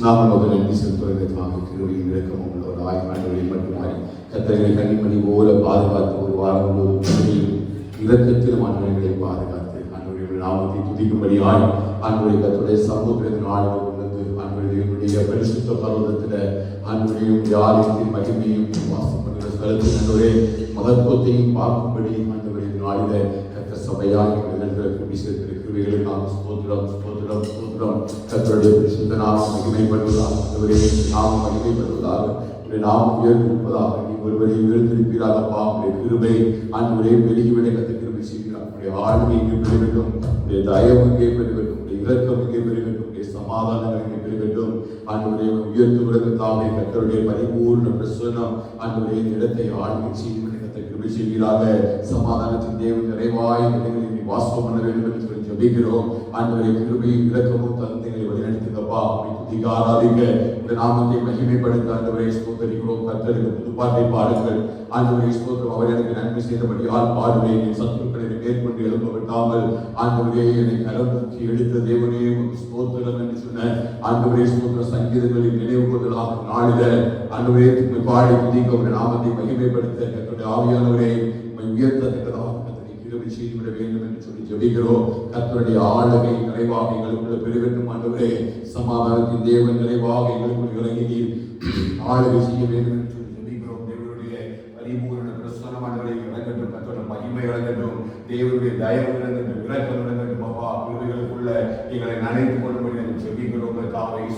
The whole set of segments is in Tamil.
நாங்கள் ஒரு நன்றி செலுத்துவதற்காக கிருபையும் இரக்கமும் உள்ளவராய் ஆண்டவரை மட்டுமாய் கர்த்தரை கனிமணி போல பாதுகாத்து ஒரு வாரம் முழுவதும் கருணையும் இரக்கத்திலும் ஆண்டவர்களை பாதுகாத்து ஆண்டவர்கள் நாமத்தை துதிக்கும்படியாய் ஆண்டவரை கர்த்தருடைய சமூகத்தின் நாடுகள் கொண்டு ஆண்டவர்களுடைய பரிசுத்த பர்வதத்தில் ஆண்டவரையும் ஆலயத்தின் மகிமையும் வாசம் பண்ணுகிற ஸ்தலத்தில் ஆண்டவரே மகத்துவத்தையும் பார்க்கும்படி ஆண்டவரை நாளில கர்த்தர் சபையாய் கூடி சேர்த்திருக்கிற கிருபைகளுக்காக ஸ்தோத்திரம் ஸ்தோத்திரம் ஸ்தோத்திரம். கர்த்தருடைய பரிசுத்த நாமம் மகிமைப்படுவதாக ஆண்டவரே நாமம் மகிமைப்படுவதாக நாமம் உயர்ந்திருப்பதாக நீ ஒருவரை உயர்ந்திருப்பீராகப்பா. உடைய கிருபை ஆண்டவரே பெருகிவிட கத்த கிருபை செய்கிறார். உடைய ஆளுமை இங்கே பெருகட்டும், உடைய தயவு இங்கே பெருகட்டும், உடைய இரக்கம் இங்கே பெருகட்டும், உடைய சமாதானங்கள் இங்கே பெருகட்டும். ஆண்டவரை உயர்த்துவதற்காக கர்த்தருடைய பரிபூர்ண பிரசன்னம் ஆண்டவரே இந்த இடத்தை ஆளுமை செய்து கத்த கிருபை செய்வீராக. சமாதானத்தின் தேவன் நிறைவாய் வாசம் பண்ண வேண்டும் என்று சொல்லி ஜெபிக்கிறோம். ஆண்டவரை கிருபையும் இரக்கமும் தந்தைகளை வழிநடத்துங்கப்பா. ஆராதிக்க இந்த நாமத்தை மகிமைப்படுத்த ஆண்டவரை ஸ்தோத்திரிக்கிறோம். கர்த்தருக்கு புதுப்பாட்டை பாடுங்கள். ஆண்டவரை ஸ்தோத்திரம். அவர் எனக்கு நன்மை செய்தபடியால் பாடுவேன். என் சத்துருக்களை மேற்கொண்டு எழுப்ப விட்டாமல் ஆண்டவரே என்னை கரம் தூக்கி எடுத்த தேவனே ஸ்தோத்திரம் என்று சொன்ன ஆண்டவரே ஸ்தோத்திர சங்கீதங்களின் நினைவு கூறுதலாக நாளில ஆண்டவரே பாடி துதிக்க ஒரு நாமத்தை மகிமைப்படுத்த கர்த்தருடைய ஆவியானவரை உயர்த்தத்தக்கதாக கிருபை செய்துவிட வேண்டும் என்று சொல்லி ஜெபிக்கிறோம். கர்த்தருடைய ஆளுகை நிறைவாக எங்களுக்குள்ள பெருகட்டும். ஆண்டவரே சமாதானத்தின் தேவன் நிறைவாக எங்களுக்குள் இறங்கி ஆளுகை செய்ய வேண்டும் என்று சொல்லி ஜெபிக்கிறோம். தேவனுடைய பரிபூரண பிரசன்னமானவரை இறங்கட்டும். கர்த்தருடைய மகிமை இறங்கட்டும். தேவனுடைய தயவு இறங்கட்டும், இரக்கம் இறங்கட்டும். அப்பா கிருபைகளுக்குள்ள எங்களை நனைத்துக் கொள்ளும்படி ஜெபிக்கிறோம்.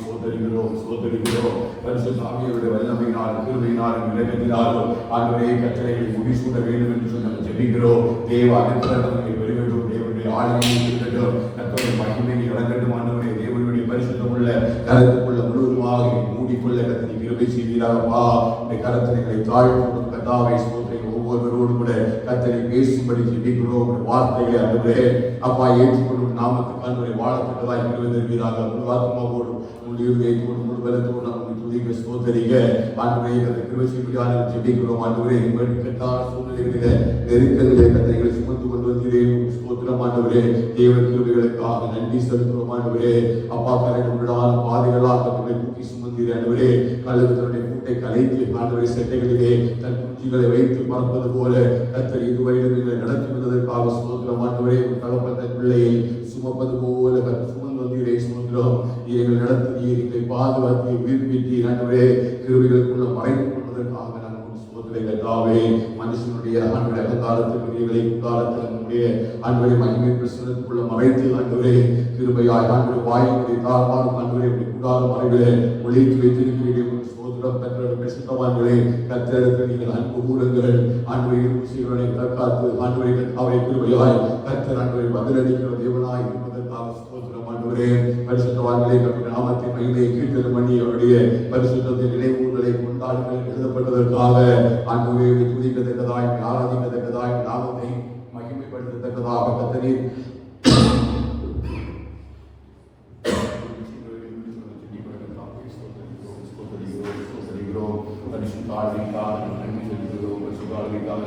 சோதரிகிறோம் சோதரிகிறோம். பரிசுத்த ஆவியானவருடைய வல்லமையினாலும் கிருபையினாலும் இரக்கத்தினாலும் ஆண்டவரே கட்டளைகளை முடிசூட வேண்டும் என்று சொல்லி நாங்கள் ஜெபிக்கிறோம். தேவ அனுக்கிரகங்களை பெருகட்டும். தேவனுடைய ஆளுமையை இருக்கட்டும். கர்த்தருடைய மகிமை இறங்கட்டும். ஆண்டவரே தேவனுடைய பரிசுத்தமுள்ள கருத்துக்குள்ள முழுவதுமாக மூடிக்கொள்ள கர்த்தரை கிருபை செய்வீராகப்பா. இந்த கருத்தனைகளை தாழ்த்தும் கர்த்தாவை ஸ்தோத்திரம். ஒவ்வொருவரோடு கூட கர்த்தரை பேசும்படி ஜெபிக்கிறோம். வார்த்தைகளை ஆண்டவரே அப்பா ஏற்றுக்கொள்ளும் நாமத்துக்கு ஆண்டவரை வாழத்தக்கதாய் கிருபை தருவீராக. முழு ஆத்மாவோடு முழு இதயத்தோடு முழு பலத்தோடு நாம் துதிக்க ஸ்தோத்திரிக்க ஆண்டவரே கர்த்தரை கிருபை செய்வீராக ஜெபிக்கிறோம். ஆண்டவரே இக்கட்டான சூழ்நிலைகளிலே நெருக்கத்திலே கர்த்தரை சுமந்து கொண்டு வந்தீரே ஸ்தோத்திரம். ஆண்டவரே தேவ கிருபைகளுக்காக நன்றி செலுத்துகிறோம். ஆண்டவரே அப்பா கரையில் உள்ளான பாதைகளாக கர்த்தரை தூக்கி சுமந்தீரே. ஆண்டவரே கழுகுகளுடைய கூட்டை கலைத்து ஆண்டவரை செட்டைகளிலே தன் குஞ்சுகளை வைத்து பறப்பது போல கர்த்தர் இதுவரையிலும் எங்களை நடத்தி வந்ததற்காக ஸ்தோத்திரம். ஆண்டவரே தகப்பட்ட பிள்ளையை சுமப்பது போல கர்த்தர் சுமந்து வந்தீரே ஸ்தோத்திரம். எங்கள் நடத்தினீர், எங்களை பாதுகாத்து உயிர்ப்பித்தீர். ஆண்டவரே கிருபைகளுக்குள்ள மறைத்துக் கொள்வதற்காக கர்த்தாவே மனுஷனுடைய ஆண்டுடைய அகங்காரத்திற்குரியவரை குண்டாரத்தில் நம்முடைய ஆண்டுடைய மகிமை பிரசனத்துக்குள்ள மறைத்து ஆண்டுவரே கிருபையாய் ஆண்டுடைய வாயினுடைய தாழ்வாரும் ஆண்டுடைய குண்டார மறைவிலே ஒளித்து வைத்திருக்கிறீர்கள். சோதரம் பெற்ற பிரசித்தவான்களே கர்த்தருக்கு நீங்கள் அன்பு கூறுங்கள். ஆண்டுடைய விஷயங்களை தற்காத்து ஆண்டுடைய அவரை கிருபையாய் கர்த்தர் ஆண்டுடைய பதிலளிக்கிற தேவனாய் இருப்பதற்காக ஸ்தோத்திரம். ஆண்டவரே பரிசுத்தவான்களே கர்த்தருடைய நாமத்தின் மகிமையை கீர்த்தனம் பண்ணி அவருடைய பரிசுத்தத்தின் நினைவுகளை கொண்டாடுங்கள் எழுதப்பட்டதற்காக ஆண்டவரே துதிக்கத்தக்கதாய் ஆராதிக்கத்தக்கதாய் நாமத்தை மகிமைப்படுத்தத்தக்கதாக கர்த்தரீர்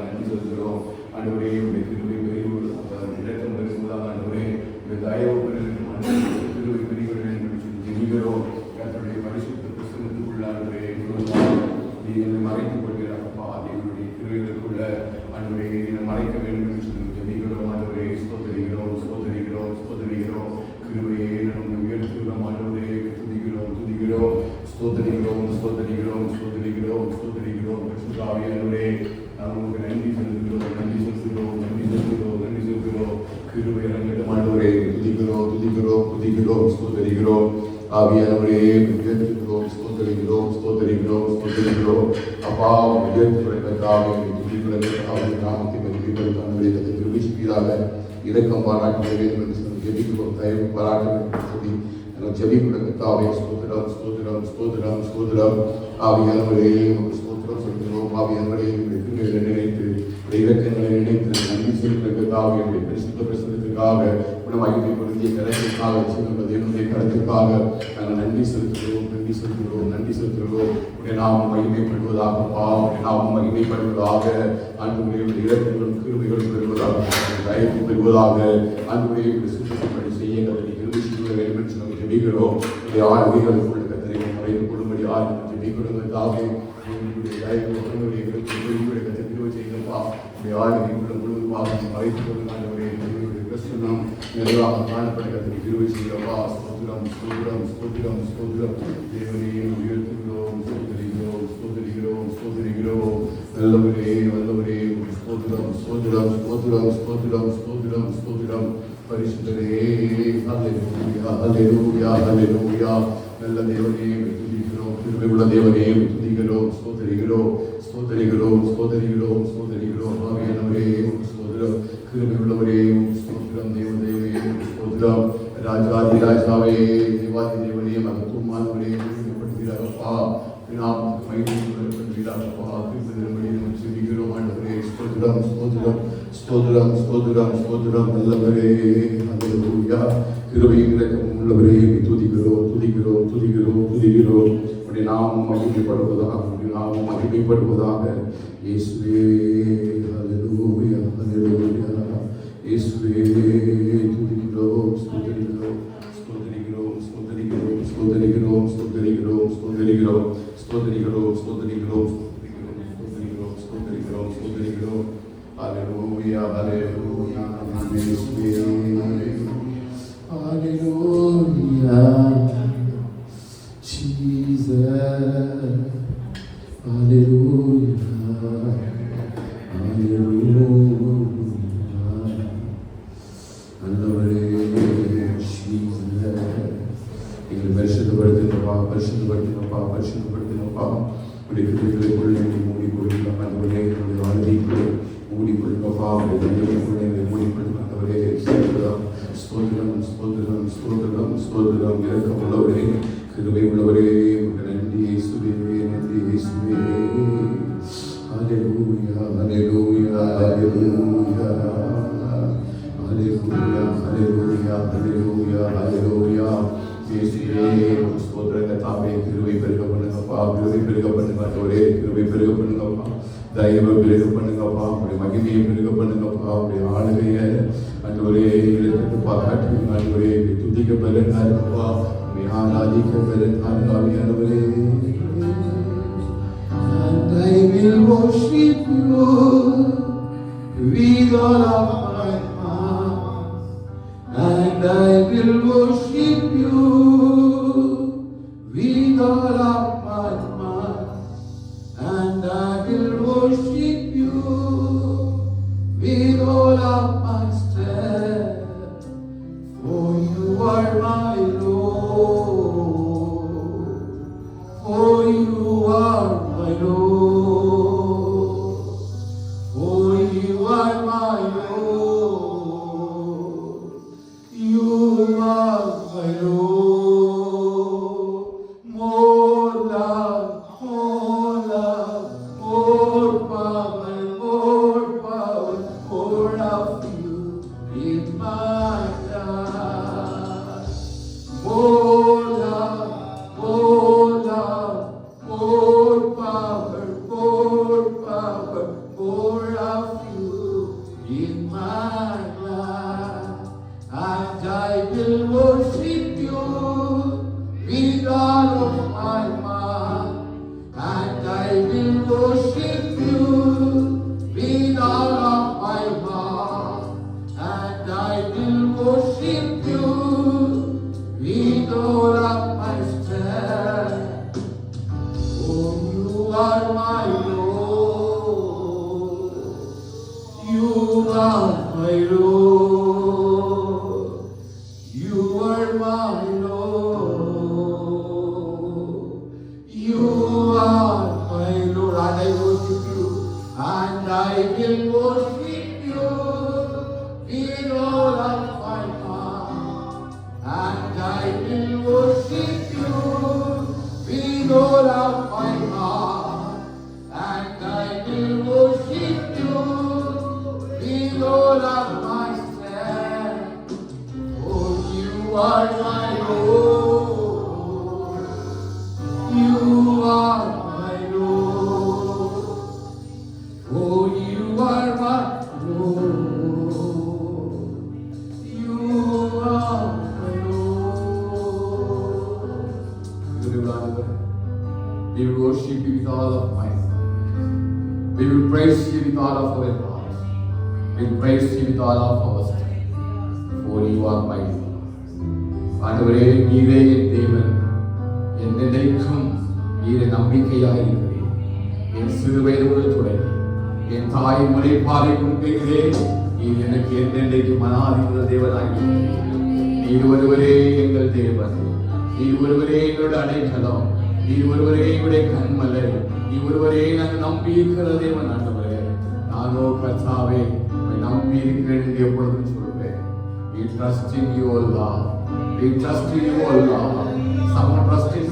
நன்றி செலுத்துகிறோம். ஆண்டவரே கிருபை இரக்கம் பெருகுவதாக ஆண்டவரே தயவு கிருபை பெருக வேண்டும் என்று ஜெபிக்கிறோம். கர்த்தருடைய பரிசுத்த புஸ்தகத்துக்குள்ள ஆண்டவரே என்னை மறைத்துக் கொள்கிறாரப்பா. தேவனுடைய கிருபைகளுக்குள்ள ஆண்டவரே என்னை மறைக்க வேண்டும் என்று சொல்லி ஜெபிக்கிறோம். ஆண்டவரே ஸ்தோத்திரிக்கிறோம் ஸ்தோத்திரிக்கிறோம் ஸ்தோத்திரிக்கிறோம். கிருபையை நம்ம உயர்த்துகிறோம். ஆண்டவரே துதிக்கிறோம் துதிக்கிறோம் ஸ்தோத்திரிக்கிறோம் ஸ்தோத்திரிக்கிறோம் ஸ்தோத்திரிக்கிறோம் ஸ்தோத்திரிக்கிறோம். ஆவியானவரே நமக்கு நன்றி செலுத்துகிறோம் நன்றி செலுத்துகிறோம் நன்றி செலுத்துகிறோம் நன்றி செலுத்துகிறோம். கிருபை இறங்கட்டும். ஆண்டவரே துதிக்கிறோம் துதிக்கிறோம் துதிக்கிறோம் ஸ்தோத்திரிக்கிறோம். ஆவியானவரே உயர்த்துகிறோம் ஸ்தோத்திரிக்கிறோம் ஸ்தோத்திரிக்கிறோம் ஸ்தோத்திரிக்கிறோம். அப்பா உயர்த்துவதற்காக துதிக்கிறதற்காக நாமத்தை மகிமைப்படுத்த கிருபை செய்வீராக. இரக்கம் பாராட்ட வேண்டும் என்று சொல்லி ஜெபிக்கிறோம். தயவு பாராட்ட வேண்டும் என்று சொல்லி நாங்கள் ஜெபிக்கிறதற்காக ஸ்தோத்திரம் ஸ்தோத்திரம் ஸ்தோத்திரம் ஸ்தோத்திரம். ஆவியானவரே ஸ்தோத்திரம் சொல்கிறோம். ஆவியானவரே நினைத்து இரக்கங்களை நினைத்து நன்றி செலுத்துவதற்காக என்னுடைய பரிசுத்த பிரசனத்திற்காக மகிமைப்படுத்திய கருத்துக்காக என்னுடைய கருத்துக்காக நாங்கள் நன்றி செலுத்துகிறோம் நன்றி செலுத்துகிறோம் நன்றி செலுத்துகிறோம். உடைய நாமம் மகிமைப்படுவதாகப்பா. உடைய நாமம் மகிமைப்படுவதாக. ஆண்டவருடைய இரக்கங்களும் கிருபைகளும் பெறுவதாக தயவு பெறுவதாக. ஆண்டவருடைய சுத்தப்படி செய்ய கருதி கிருபை செய்ய வேண்டும் என்று நாங்கள் ஜெபிக்கிறோம். உடைய ஆளுகைகளுக்குள்ள கத்தரை கொடுங்க தாவே. எங்களுடைய ஆண்டவரே எங்களுக்கு கத்த கிருபை செய்யுங்கப்பா. உடைய ஆளுநர் முழுவதுமாக அழைத்துக் கொள்ளுங்க ஆண்டவரே. கிறிஸ்துவம் நிறைவாக காணப்பட கத்த கிருபை செய்யுங்கப்பா. ஸ்தோத்திரம் ஸ்தோத்திரம் ஸ்தோத்திரம் ஸ்தோத்திரம். தேவனையே உயர்த்துகிறோம், ஸ்தோத்திரிக்கிறோம் ஸ்தோத்திரிக்கிறோம் ஸ்தோத்திரிக்கிறோம். நல்லவரே வல்லவரே ஸ்தோத்திரம் ஸ்தோத்திரம் ஸ்தோத்திரம் ஸ்தோத்திரம் ஸ்தோத்திரம் ஸ்தோத்திரம். பரிசுத்தரே ஹல்லேலூயா ஹல்லேலூயா ஹல்லேலூயா. நல்ல தேவனே துதிக்கிறோம், கிருபை உள்ள தேவனே துதிக்கிறோம், ஸ்தோத்திரிக்கிறோம் ஸ்தோத்திரிக்கிறோம் ஸ்தோத்திரிக்கிறோம் ஸ்தோத்திரிக்கிறோம். ஆவியானவரே ஸ்தோத்திரம், கிருபை உள்ளவரே ஸ்தோத்திரம், தேவதேவே ஸ்தோத்திரம், ராஜாதி ராஜாவே தேவாதி தேவனே மகத்துவமானவரே படுகிறாரப்பா. நாம் மகிழ்ச்சியாகப்பா திருப்பதிரமணியை சிரிக்கிறோம் ஆண்டவரே. ஸ்தோத்திரம் ஸ்தோத்திரம் ஸ்தோத்திரம் ஸ்தோத்திரம் ஸ்தோத்திரம். நல்லவரே ஹல்லேலூயா. கிருபையும் இரக்கமும் உள்ளவரே துதிக்கிறோம் துதிக்கிறோம் துதிக்கிறோம் துதிக்கிறோம். உடைய நாமம் மகிமைப்படுவதாக, உடைய நாமம் மகிமைப்படுவதாக. இயேசுவே ஹல்லேலூயா ஹல்லேலூயா. இயேசுவே துதிக்கிறோம் ஸ்தோத்திரிக்கிறோம் ஸ்தோத்திரிக்கிறோம் ஸ்தோத்திரிக்கிறோம் ஸ்தோத்திரிக்கிறோம் ஸ்தோத்திரிக்கிறோம் ஸ்தோத்திரிக்கிறோம் ஸ்தோத்திரிக்கிறோம் ஸ்தோத்திரிக்கிறோம் ஸ்தோத்திரிக்கிறோம் ஸ்தோத்திரிக்கிறோம் ஸ்தோத்திரிக்கிறோம். ஹல்லேலூயா ஹல்லேலூயா. இயேசுவே ஹல்லேலூயா. Jesus ஹல்லேலூயா ஹல்லேலூயா. நல்லவரே எங்களை பரிசுத்தப்படுத்தினப்பா பரிசுத்தப்படுத்தினப்பா பரிசுத்தப்படுத்தினப்பா. உடைய கிருபைக்குள்ளே மூடிக்கொள்ளுங்க ஆண்டவரே. என்னுடைய வாழ்க்கைக்குள்ளே மூடிக்கொள்ளுங்கப்பா. உடைய தண்டனைக்குள்ளே மூடிக்கொள்ளுங்க. ஸ்தோத்திரம் ஸ்தோத்திரம் ஸ்தோத்திரம் ஸ்தோத்திரம் ஸ்தோத்திரம். இரக்கமுள்ளவரே, கிருபை உள்ளவரே, நன்றி இயேசுவே, நன்றி இயேசுவே. ஹல்லேலூயா ஹல்லேலூயா ஹல்லேலூயா ஹல்லேலூயா ஹல்லேலூயா ஹல்லேலூயா ஹல்லேலூயா. இயேசுவே ஸ்தோத்திர கர்த்தாவே, கிருபை பெருக பண்ணுங்கப்பா, கிருபை பெருக பண்ணுங்கப்பா, கிருபை பெருக பண்ணுங்கப்பா, தயவு பெருக பண்ணுங்கப்பா, உடைய மகிமையை பெருக பண்ணுங்கப்பா, உடைய ஆளுகையை ஆண்டவரே இழுத்து பாராட்டி ஆண்டவரே துதிக்க பெருங்காருப்பா, உடைய ஆராதிக்க பெருங்காருவரே. And I will worship you with all of my heart, and I will worship you with all of my mind, and I will worship you with all of my strength, for you are my Lord, for you are my Lord, for you are my Lord, you are my Lord. More love, more love, more power, more power, more of you in my life. More love, more love, more power, more power, more of you in my life. And I will worship you with all of my mind, and I will worship you with all of my heart, and I will worship you with all of my strength. Oh, you are my Lord, you are my Lord, you are my Lord, you are my Lord. And I worship you, and I will worship you with all of my heart, and I will worship you with all of my heart, and I will worship you with all of my strength. Oh, you are my Lord, you are my Lord, oh, you are my all of my heart. We will praise you with all of our hearts. We will praise you with all of our strength. For you are mighty. ஆண்டவரே, நீரே என் தேவன், என் நிலைக்கும் நீரே நம்பிக்கையாக இருக்கிறேன். என் சிறு வயது முதல் தொடங்கி என் தாய் முளைப்பாலை கொண்டே நீர் எனக்கு என்னென்றைக்கு மனாதிக்கிற தேவனாக இருக்கிறீர். நீர் ஒருவரே எங்கள் தேவன், நீர் ஒருவரே எங்களுடைய அடைக்கலம், நீர் ஒருவரே எங்களுடைய கண்மலை, நீ ஒருவரே நாங்கள் நம்பி இருக்கிற தேவன். ஆண்டவரே, நானோ கர்த்தாவே நம்பி இருக்கிறேன் என்று எப்பொழுதும் சொல்வேன். We trust in you, O Lord. We trust in you, O Lord. Someone trust in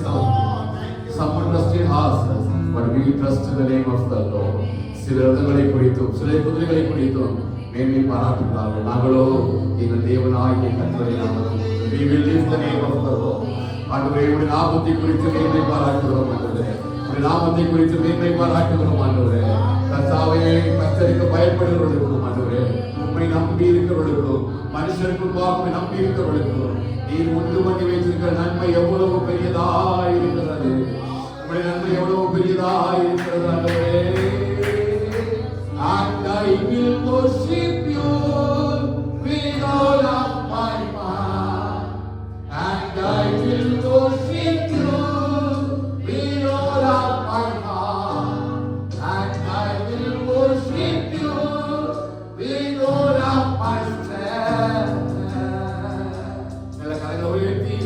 someone trust in horses, but we trust in the name of the Lord. சில ரதங்களை குறித்தும் சில குதிரைகளை குறித்தும் மேன்மை பாராட்டுகிறார்கள். நாங்களோ எங்கள் தேவனாகிய கர்த்தரை நாமத்தில் we will lift the name of the Lord. ஆண்டவரே, உடைய நாமத்தை குறித்து மேன்மை பாராட்டுகிறோம். ஆண்டவரே, உடைய நாமத்தை குறித்து மேன்மை பாராட்டுகிறோம். ஆண்டவரே, கர்த்தாவே, கர்த்தருக்கு பயப்படுகிறவர்களுக்கும், ஆண்டவரே, உம்மை நம்பி இருக்கிறவர்களுக்கும், மனுஷருக்கு முன்பாக நம்பி இருக்கிறவர்களுக்கும் நீர் உண்டு பண்ணி வைத்திருக்கிற நன்மை எவ்வளவு பெரியதாய் இருக்கிறது. உங்களுடைய நன்மை எவ்வளவு பெரியதாய் இருக்கிறது. ஆண்டவரே, and I will worship you with all of my heart, and I will worship you with all of my heart, and I will worship you with all of my strength. Nella carriera uerti,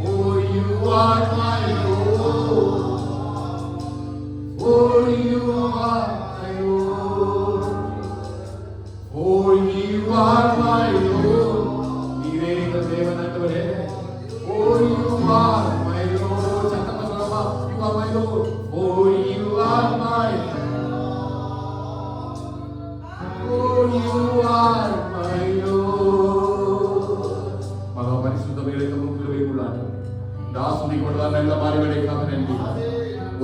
for you are my Lord, for you are my Lord, for you are my Lord. நீரே எங்கள் தேவன். ஆண்டவரே, for you are my Lord. சத்தமா சொல்லுமா, you are my Lord, for you are my Lord, for you are my Lord. மகா பரிசுத்த வேலைக்கு கிருபைக்குள்ளார் தாசுனி கொண்டார் நல்ல மாறிவிடைக்காக நன்றி.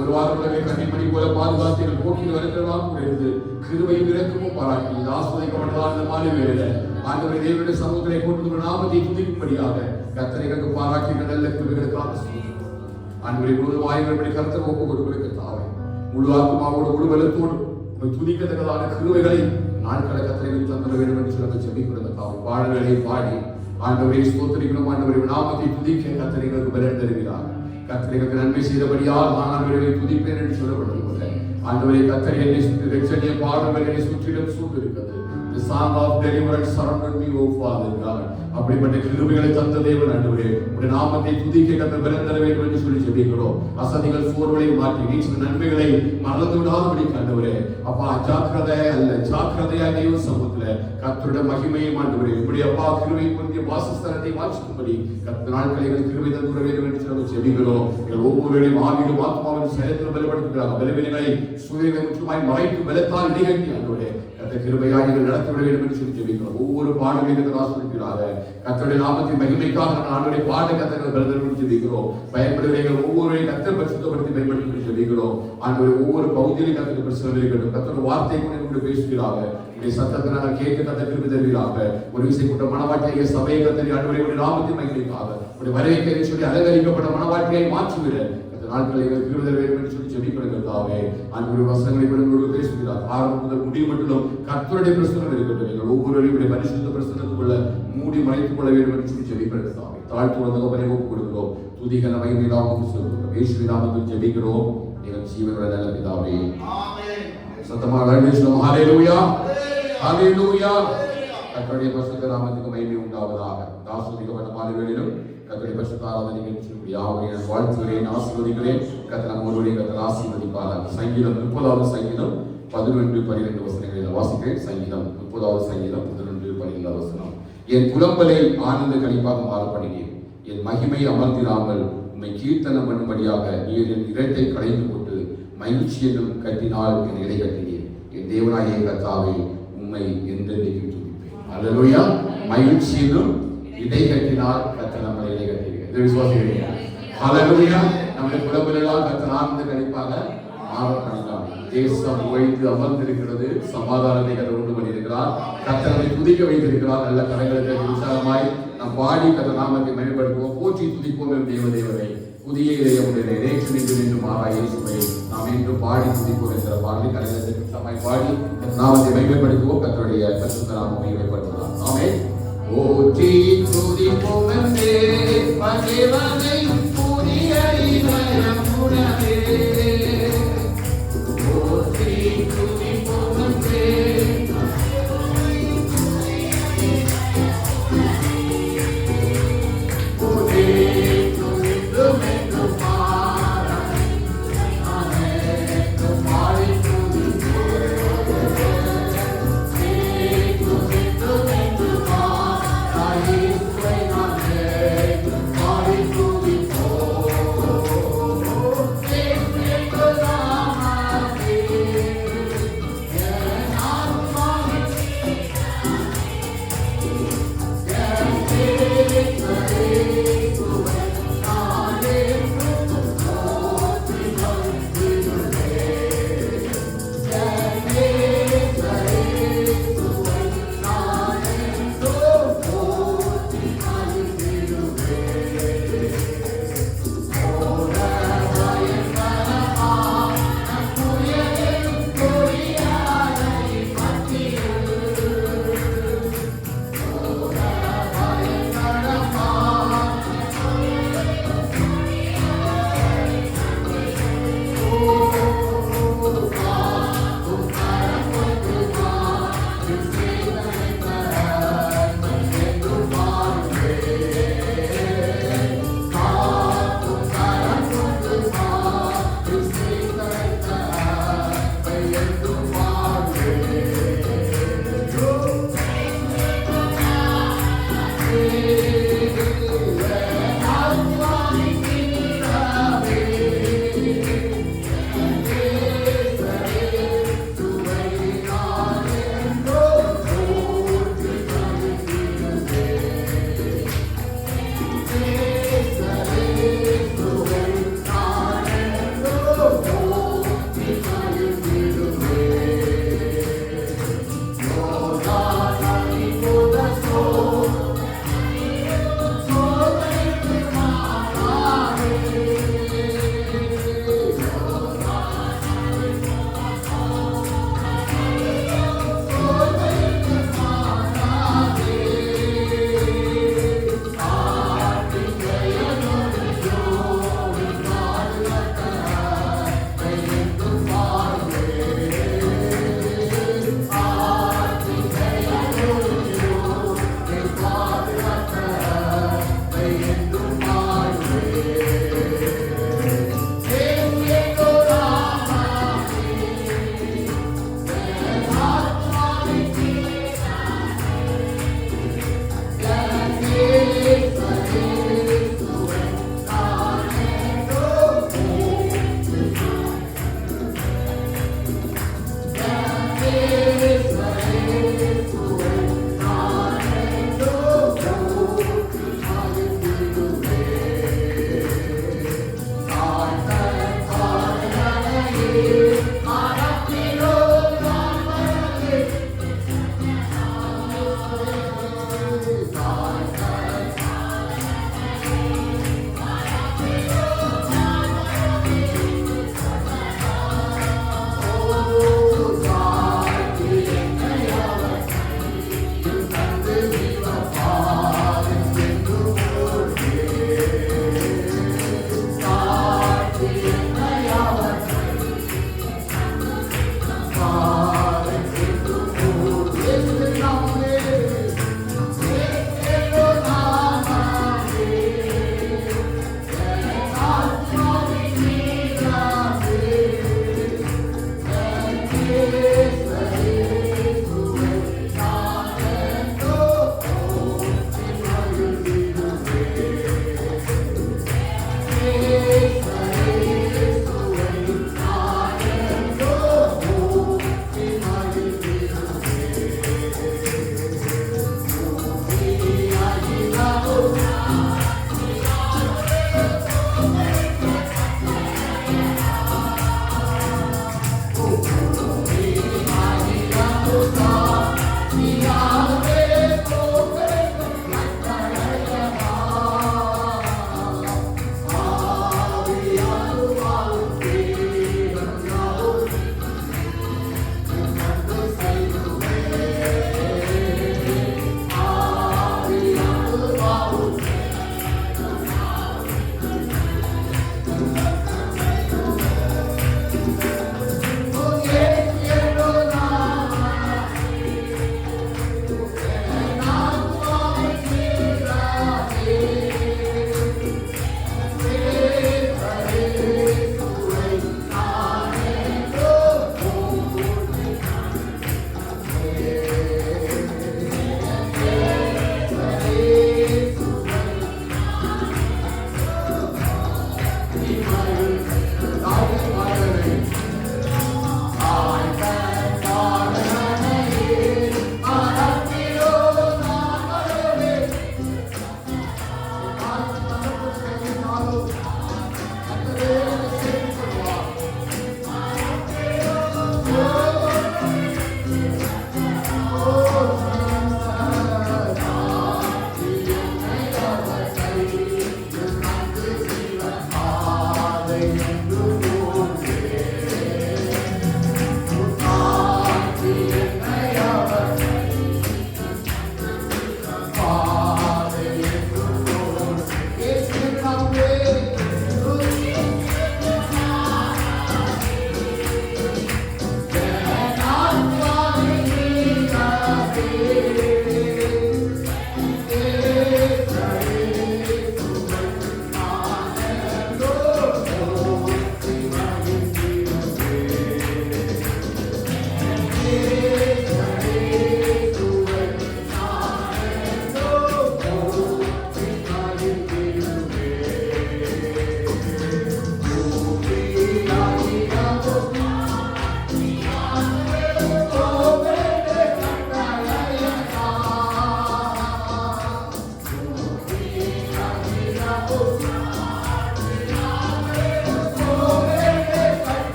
ஒரு வாரத்திலே கண்ணிப்படி போல பாதுகாத்தீர்கள். போக்கில் வருகிறலாம் குறைந்து கிருபையும் இரக்கமும் பாராட்டி தாசுனைக்கப்பட்டதால் இந்த மாலை வேளையில ஆண்டவரே, தேவனுடைய சமூகத்திலே கொண்டு நாமத்தை துதிக்கும்படியாக கர்த்தருக்கு பாராட்டின நல்ல கிருபைகளுக்காக ஆண்டவரே, முழு வாய்களை கர்த்தர் ஒப்பு கொடுக்க தாவே முழு ஆத்மாவோடு முழு பலத்தோடு துதிக்கத்தக்கதான கிருபைகளை நாட்களை கர்த்தருக்கு தந்துட வேண்டும் என்று சொல்லி ஜெபிக்கிறோம். தாவே பாடல்களை பாடி ஆண்டவரை ஸ்தோத்திரிக்கிறோம். ஆண்டவரை நாமத்தை துதிக்க கர்த்தருக்கு பலன் தருகிறார். கர்த்தருக்கு நன்மை செய்தபடியால் நான் ஆண்டவரை துதிப்பேன் என்று சொல்லப்படுகிறது. ஆண்டவரை, கர்த்தர் என்னை ரட்சணிய பாடல்கள் என்னை சுற்றிலும் சூழ்ந்திருக்கிறது. The song of deliverance surrounded me, O Father God. அப்படிப்பட்ட கிருபைகளை தந்த தேவன் ஆண்டவரே, உடைய நாமத்தை துதிக்க கர்த்தர் பலன் தர வேண்டும் என்று சொல்லி ஜெபிக்கிறோம். அசதிகள் சோர்வுகளை மாற்றி நீச்சல் நன்மைகளை மறந்து விடாதபடி ஆண்டவரே, அப்பா ஜாக்கிரதை அல்ல ஜாக்கிரதையா தெய்வ சமூகத்துல கர்த்தருடைய மகிமையை ஆண்டவரே, உடைய அப்பா கிருபை பொருந்திய வாசஸ்தலத்தை மாற்றும்படி கர்த்தர் நாட்களை கிருபை தந்துட வேண்டும் என்று சொல்லி ஜெபிக்கிறோம். ஒவ்வொருவரையும் ஆவியிலும் ஆத்மாவிலும் செயலத்தில் பலப்படுத்துகிறார். பலவீனங்களை சூரியனை முற்றுமாய் மறைத்து பலத்தால் இடைகட்டி ஆண்டவரே கர்த்தர் கிருபையாய் நடத்திவிட வேண்டும் என்று சொல்லி ஜெபிக்கிறோம். ஒவ்வொரு பாடலையும் ஆசிரியர்களாக கர்த்தருடைய நாமத்தின் மகிமைக்காக ஆண்டவரை பாட கர்த்தர் பலன் ஜெபிக்கிறோம். பயப்படுகிறீர்கள் ஒவ்வொருவரையும் கர்த்தர் பரிசுத்தப்படுத்தி பயன்படுத்தி ஜெபிக்கிறோம். ஆண்டவரை ஒவ்வொரு பகுதியிலும் கர்த்தர் பிரச்சனை இருக்கட்டும். கர்த்தர் வார்த்தை கொண்டு பேசுகிறாங்க. உடைய சத்தத்தை நாங்கள் கேட்க கர்த்தர் கிருபை தருவீராக. ஒரு விஷயம் கொண்ட மனவாட்டியை சபையை கர்த்தர் ஆண்டவரை நாமத்தின் மகிமைக்காக உடைய வரவேற்கை சொல்லி அலங்கரிக்கப்பட்ட மனவாட்டியை மாற்றுகிற நாட்களை கிருபை தர வேண்டும் என்று சொல்லி ஜெபிக்கிறதாவே. ஆண்டவருடைய வசனங்களை கொண்டு பேசுகிறார். ஆரம்பம் முதல் முடிவு மட்டும் கர்த்தருடைய பிரசனம் இருக்கட்டும். நீங்கள் ஒவ்வொருவரையும் பரிசுத்த பிரசனத்துக்குள்ள மூடி மறைத்துக் கொள்ள வேண்டும் என்று சொல்லி ஜெபிக்கிறதாவே. தாழ்த்து வந்தவரை ஒப்புக் கொடுக்கிறோம். துதிகன மகிமை நாமத்தில் சொல்கிறோம். இயேசுவின் நாமத்தில் ஜெபிக்கிறோம் எங்கள் ஜீவனுடைய நல்ல பிதாவே. சத்தமாக ஹல்லேலூயா ஹல்லேலூயா. கர்த்தருடைய பரிசுத்த நாமத்துக்கு மகிமை உண்டாவதாக. தாசுதிகமான மாலைகளிலும் கர்த்தருடைய பரிசுத்த ஆராதனையை செய்யும்படி யாவரையும் வாழ்த்துகிறேன், ஆசீர்வதிக்கிறேன். கர்த்தர் நம்மோடு கர்த்தர் ஆசீர்வதிப்பாராக. சங்கீதம் 30வது சங்கீதம் 11-12 வசனங்களில் வாசிக்கிறேன். சங்கீதம் 30வது சங்கீதம் 11-12 வசனம். என் புலம்பலை ஆனந்த கழிப்பாக மாறப்படுகிறேன். என் மகிமை அமர்ந்திராமல் உம்மை கீர்த்தனம் பண்ணும்படியாக நீர் என் இரட்டை களைந்து போட்டு மகிழ்ச்சி என்னும் கட்டினால் என் இடை கட்டினீர். என் தேவனாகிய கர்த்தாவே உம்மை என்றென்றைக்கும் துதிப்பேன். அல்லேலூயா. மகிழ்ச்சி என்னும் இடை கட்டினால் கர்த்தர் நம்மை இடை கட்டினீர். இதை விசுவாசிக்கிறீங்க? அல்லேலூயா. நம்முடைய புலம்பலெல்லாம் கர்த்தர் ஆனந்த கழிப்பாக மாறப்படுகிறார். தேசம் ஓய்ந்து அமர்ந்திருக்கிறது. சமாதானத்தை கர்த்தர் உண்டு பண்ணியிருக்கிறார். கர்த்தரை துதிக்க வைத்திருக்கிறார். நல்ல கரங்களுக்கு விசாலமாய் நாம் பாடி கர்த்தர் நாமத்தை மேம்படுத்துவோம். போற்றி துதிப்போம் தேவதேவரை. புதிய இதயமுடைய நேற்று நின்று மாறா இயேசுவை நாம் இன்று பாடி துதிப்போம் என்கிற பாடலை கலைஞருக்கு சமாய் பாடி நாமத்தை மகிமைப்படுத்துவோம். கர்த்தருடைய பரிசுத்த நாமம் மகிமைப்படுத்தலாம். ஆமென். ஓட்டி துதிப்போம் என்றே பகைவனை புதிய இதயமுடனே ஓட்டி துதிப்போம் என்றே Thank you.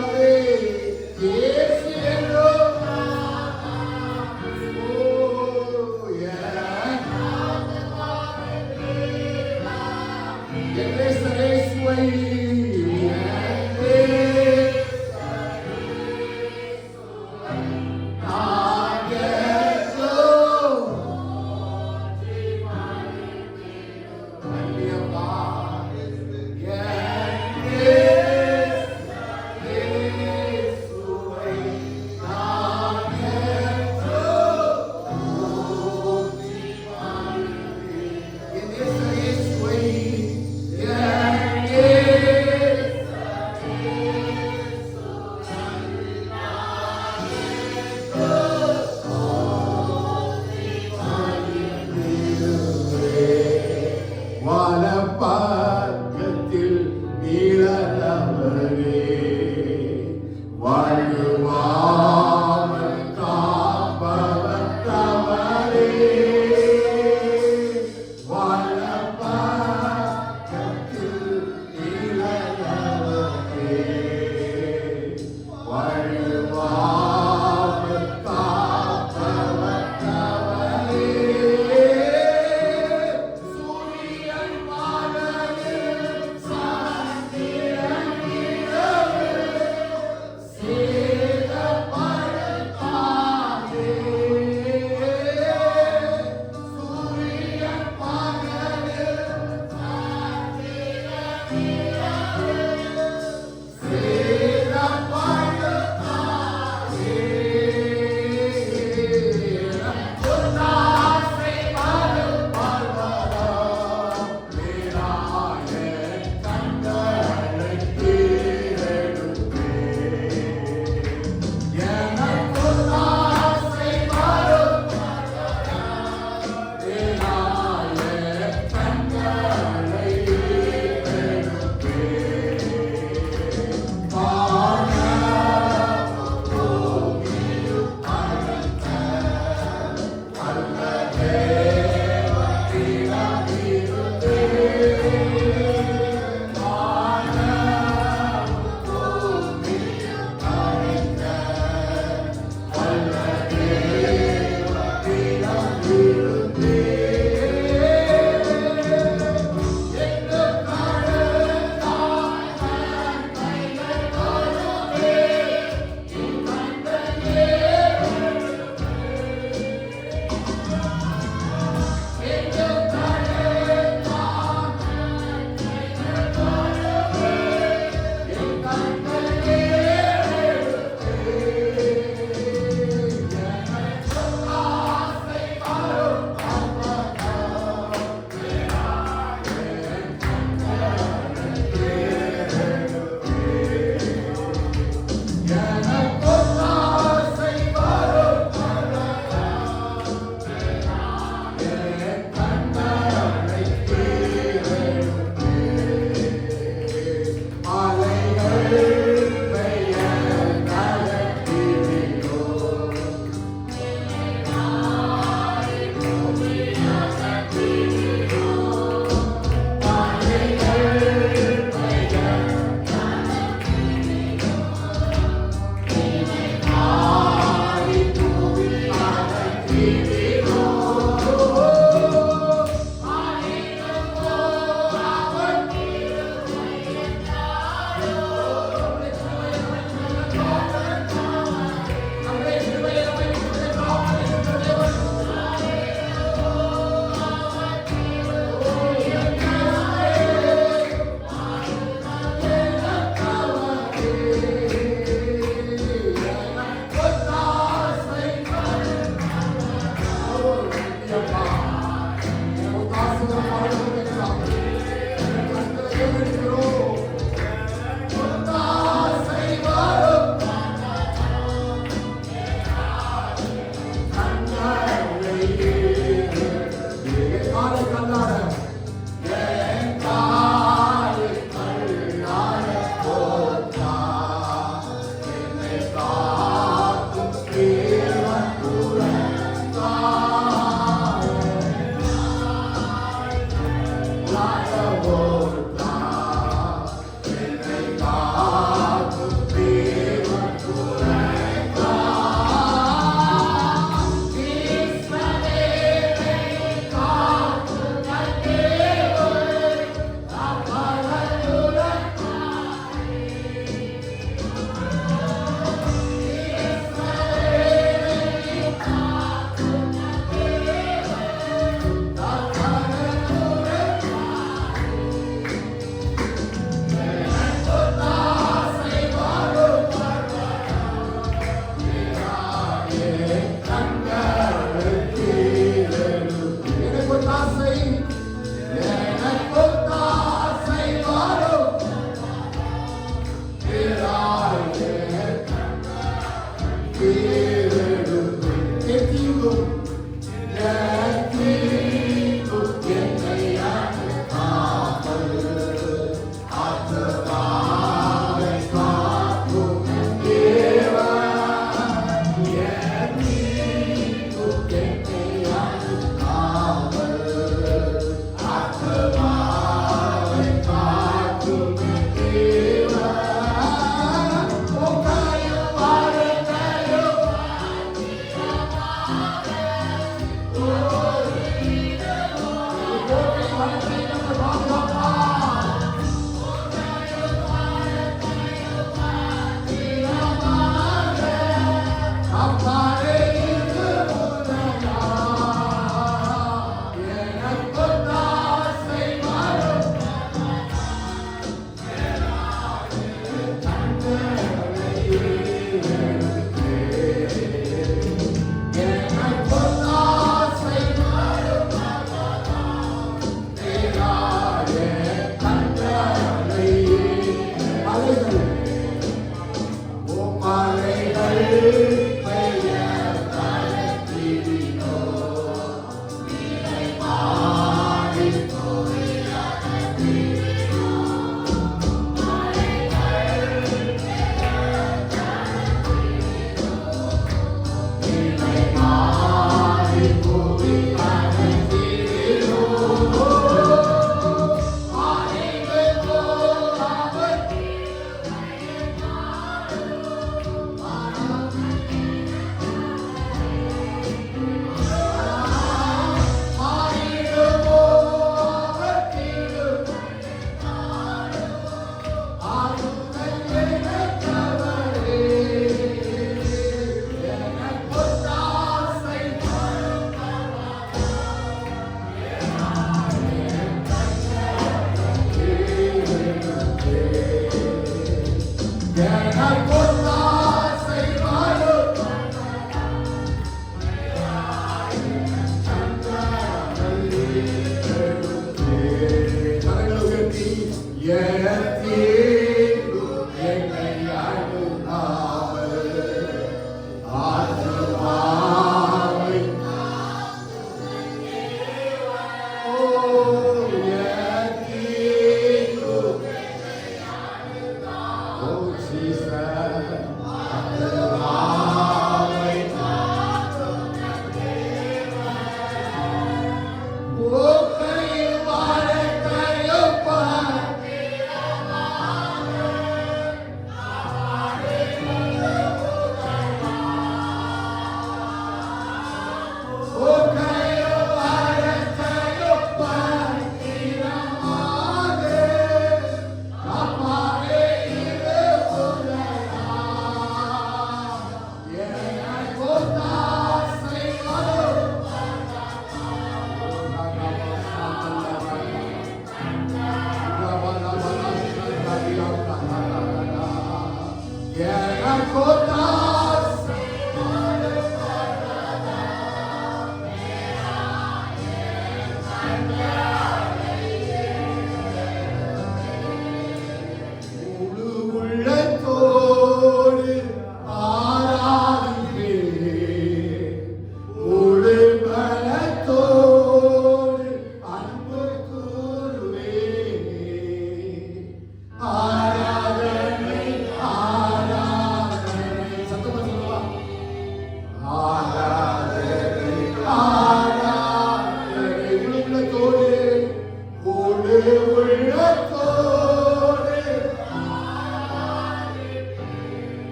பிதாவே இயேசு என்றும் Yeah.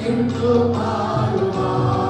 Into my life.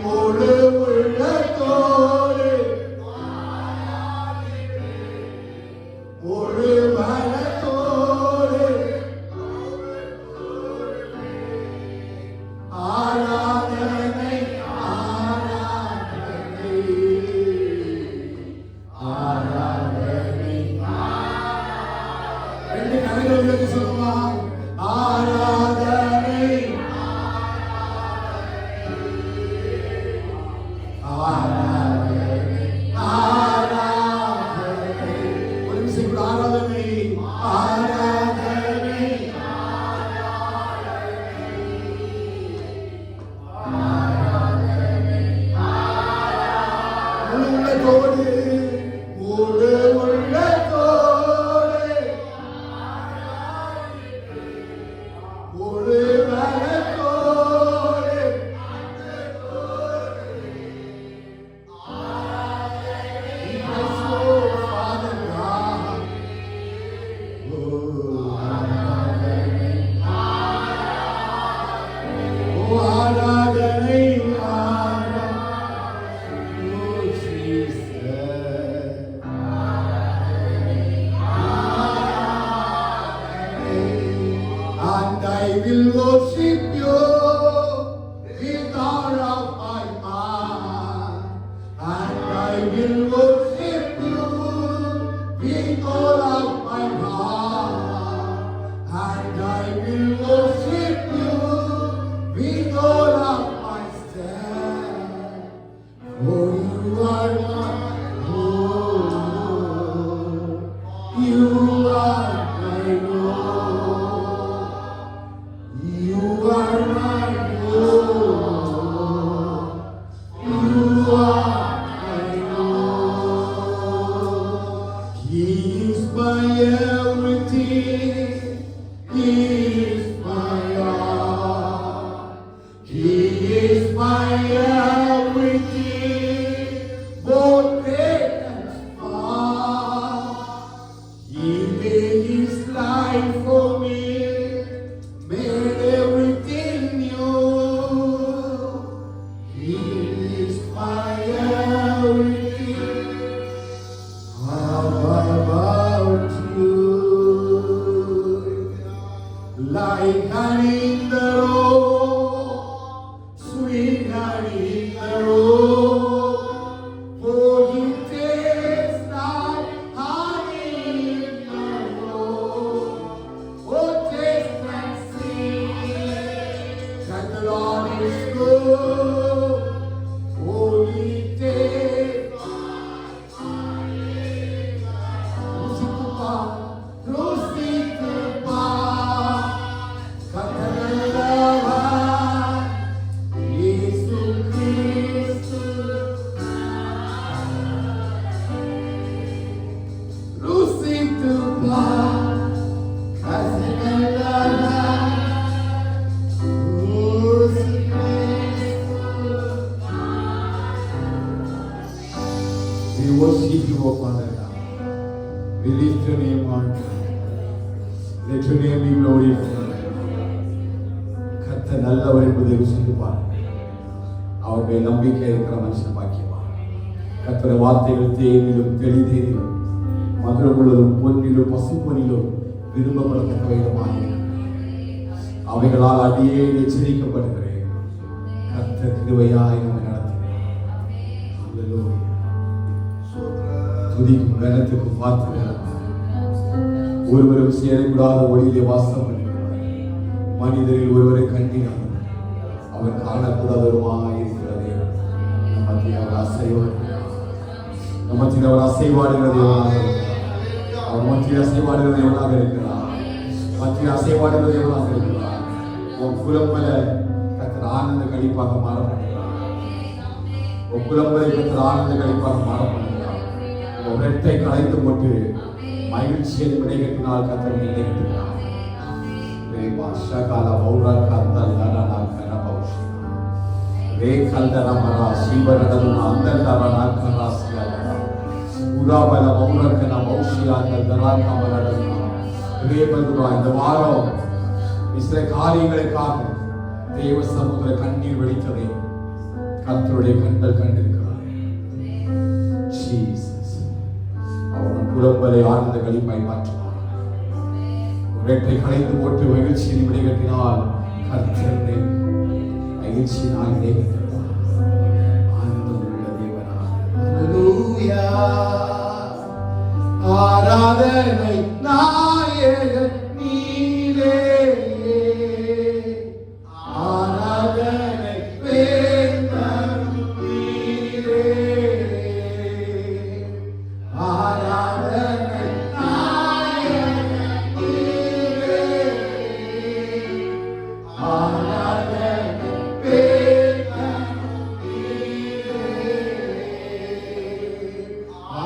முழு உள்ளத்தோடு முழு மனத்தோடு ஆராதனை ஆராதனை ஆராதனை. ரெண்டு கலைகளுக்கு சொல்லுமா? ஆராதனை ஆராதனை ஆராதனை. ஒரு நிமிஷம் கூட ஆராதனை ஆராதனை முழு உள்ளத்தோடு முழு உள்ளத்தோடு முழு மனத்தோடு ஆராதனை and I will worship you with all of my heart, and I will worship you with all of my heart, and I will worship you with all of my strength. For you are my Lord, you are my Lord, you are my Lord, you are my Lord. He is my everything, He is my all, He is my everything, both great and small. He gave His life for me, made everything new. He is my everything. How about you? Like honey in the road, sweet honey in the road. For He tastes like honey in the road. Oh, taste and see that the Lord is good. Oh, He tastes. ருசித்துப்பா கத்தரல்லவா இயேசு கிறிஸ்து. ருசித்துப்பா கத்தரல்லவா இயேசு கிறிஸ்து. We worship you, O Father God. We lift your name on high. Let your name be glorified. கர்த்தர் நல்லவர் என்பதை ருசித்து பாருங்கள். அவர் மேல் நம்பிக்கை இருக்கிற மனுஷன் பாக்கியவான். கர்த்தருடைய வார்த்தைகள் தேனிலும் தெளிதேனிலும் மதுரமுள்ளதும் பொன்னிலும் பசும்பொன்னிலும் விரும்பப்படத்தக்க விதமாக அவைகளால் அடியே எச்சரிக்கப்படுகிறேன். கர்த்தர் கிருபையாய் நம்மை நடத்துகிறார். துதிக்கும் கனத்துக்கும் பார்த்துகிறார். ஒருவரும் சேரக்கூடாத ஒளியிலே வாசம் பண்ணுகிறார். மனிதரில் ஒருவரை கண்டினார். அவர் காணக்கூடாதவருமாய் இருக்கிறதே. நம் மத்தியில் அவர் அசைவாடுகிறார். நம் மத்தியில் அவர் அசைவாடுகிறது எவனாக இருக்கிறார். அவர் மத்தியில் அசைவாடுகிறது எவனாக இருக்கிறார். மத்தியில் அசைவாடுகிறது எவனாக இருக்கிறார். உன் புலம்பல கர்த்தர் ஆனந்த கழிப்பாக மாற பண்ணுகிறார். உன் புலம்பலை கர்த்தர் ஆனந்த கழிப்பாக மாற பண்ணுகிறார். உன் வெட்டை களைந்து போட்டு மகிழ்ச்சியை விடைகட்டினால் கர்த்தர் நிலைகட்டுகிறார். கால பௌரா கந்தல் நரனா கனபௌஷி ரே கல்தரமரா சிவரடன அந்தரனா கராசியாலா உராபல பௌரக்கன பௌஷியாங்கல் தராகமரடனா ரே பதுரா. இந்த வாரம் சில காரியங்களுக்காக தேவ சமூகத்தில் கண்ணீர் வெடித்ததே. கர்த்தருடைய கண்கள் கண்டிருக்கிறார். ஜீசஸ் அவன் புலம்பலை ஆழ்ந்த களிப்பாய் மாற்றுவார். வேட்டை கலைந்து போட்டு மகிழ்ச்சியை விடைகட்டினால் கர்த்தரை மகிழ்ச்சியினால் இடைகட்டுவார். ஆனந்தம் உள்ள தேவனார். ஆராதனை நாயகன் நீரே, ஆராதனை வேந்தன் நீரே, ஆராதனை நாயகன் நீரே, ஆராதனை வேந்தன் நீரே.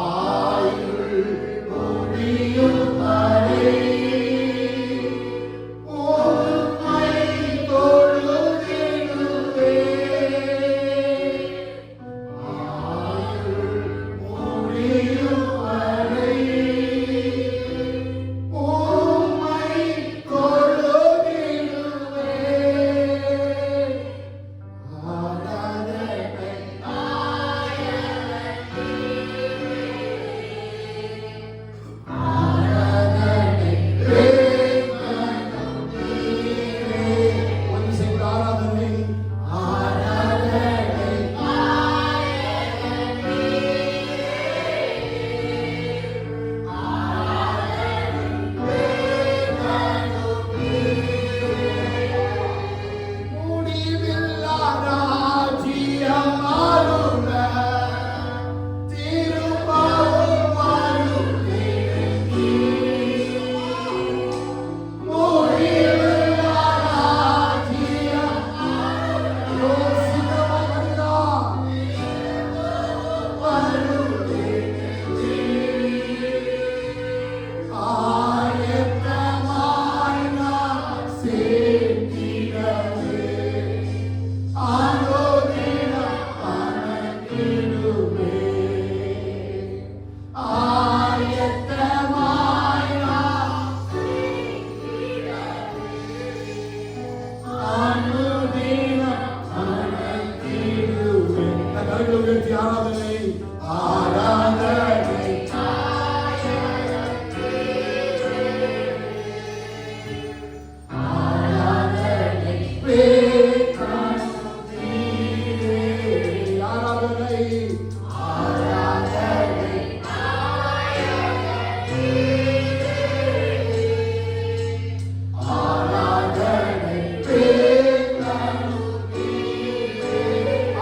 ஆயுள் முடியும் வரை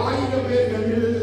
ஆயிரம் பேர்களில்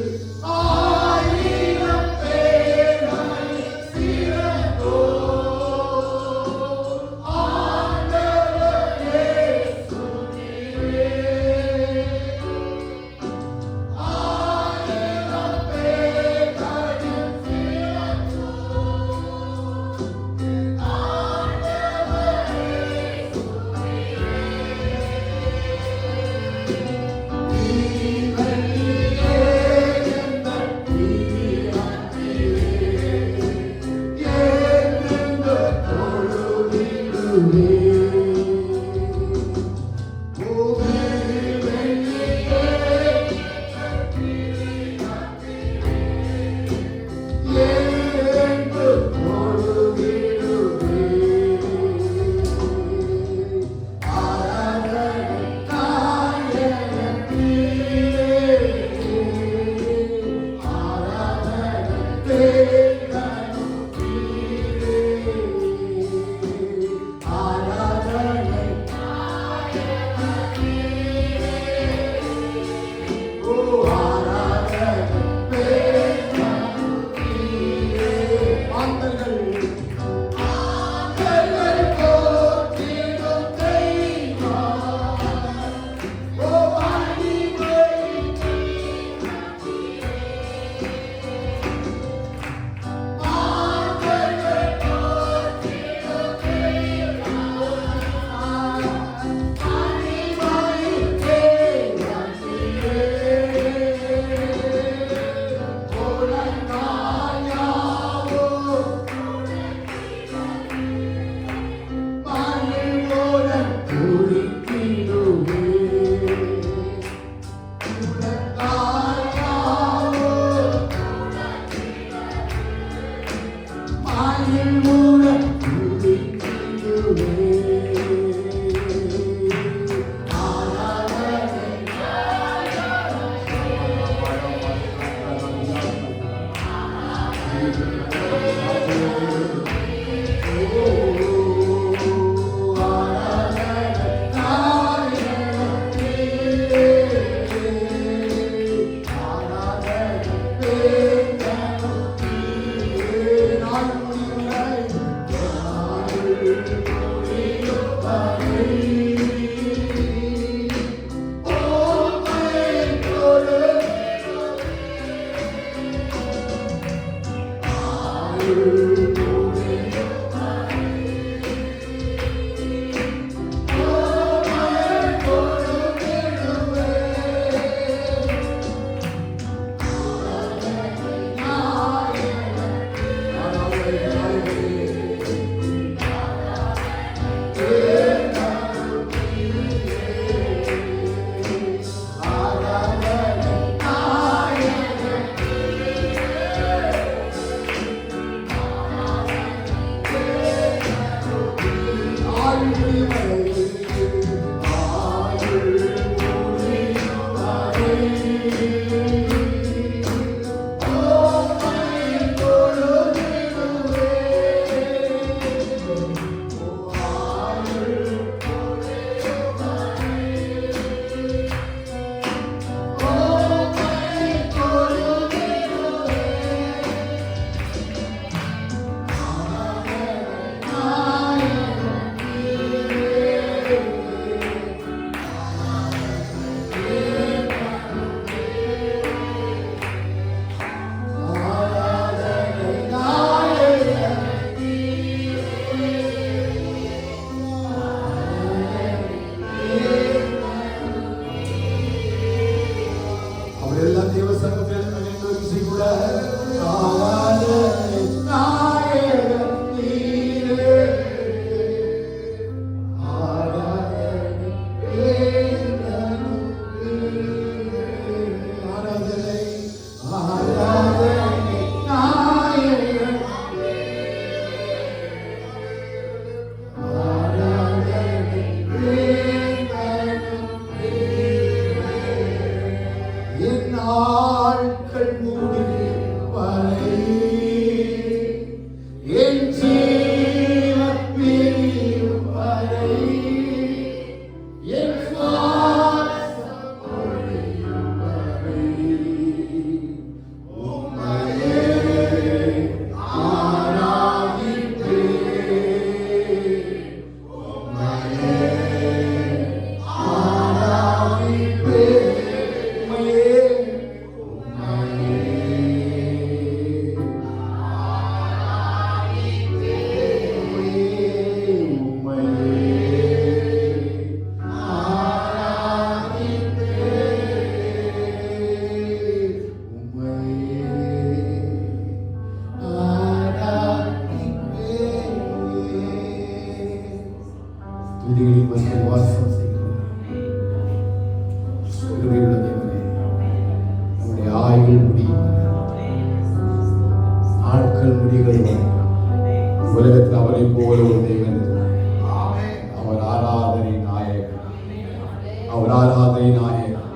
அவர் ஆராதனை நாயகர்,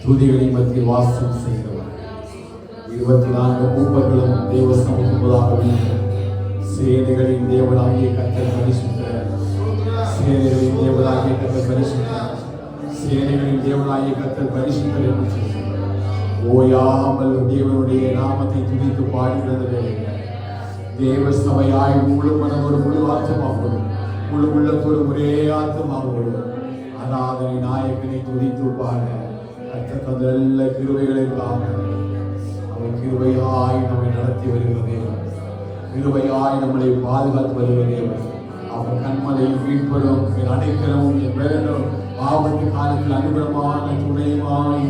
துதிகளின் மத்தியில் வாசம் செய்கிறவர். 24 மூப்பர்களும் தேவ சமூகமாக சேனைகளின் தேவனாகிய கர்த்தர் பரிசுத்தர், சேனைகளின் தேவனாகிய கர்த்தர் பரிசுத்தர், சேனைகளின் தேவனாகிய கர்த்தர் பரிசுத்தர் என்று சொல்கிறார். ஓயாமல் தேவனுடைய நாமத்தை துதித்து பாடுகிறது. தேவ சபையாய் முழு மனதோடு முழு ஆத்மாவோடும் முழு உள்ளத்தோடு ஒரே ஆத்மாவோடு ஆராதனை நாயகனை துதித்து பாட கர்த்தர் தந்த நல்ல கிருபைகளுக்காக அவர் கிருபையாய் நம்மை நடத்தி வருகிறதே, கிருபையாய் நம்மளை பாதுகாத்து வருகிறதே. அவர் கண்மலை மீட்பதும் அடைக்கலமும் வேலும் ஆபத்து காலத்தில் அனுகூலமான துணையுமாய்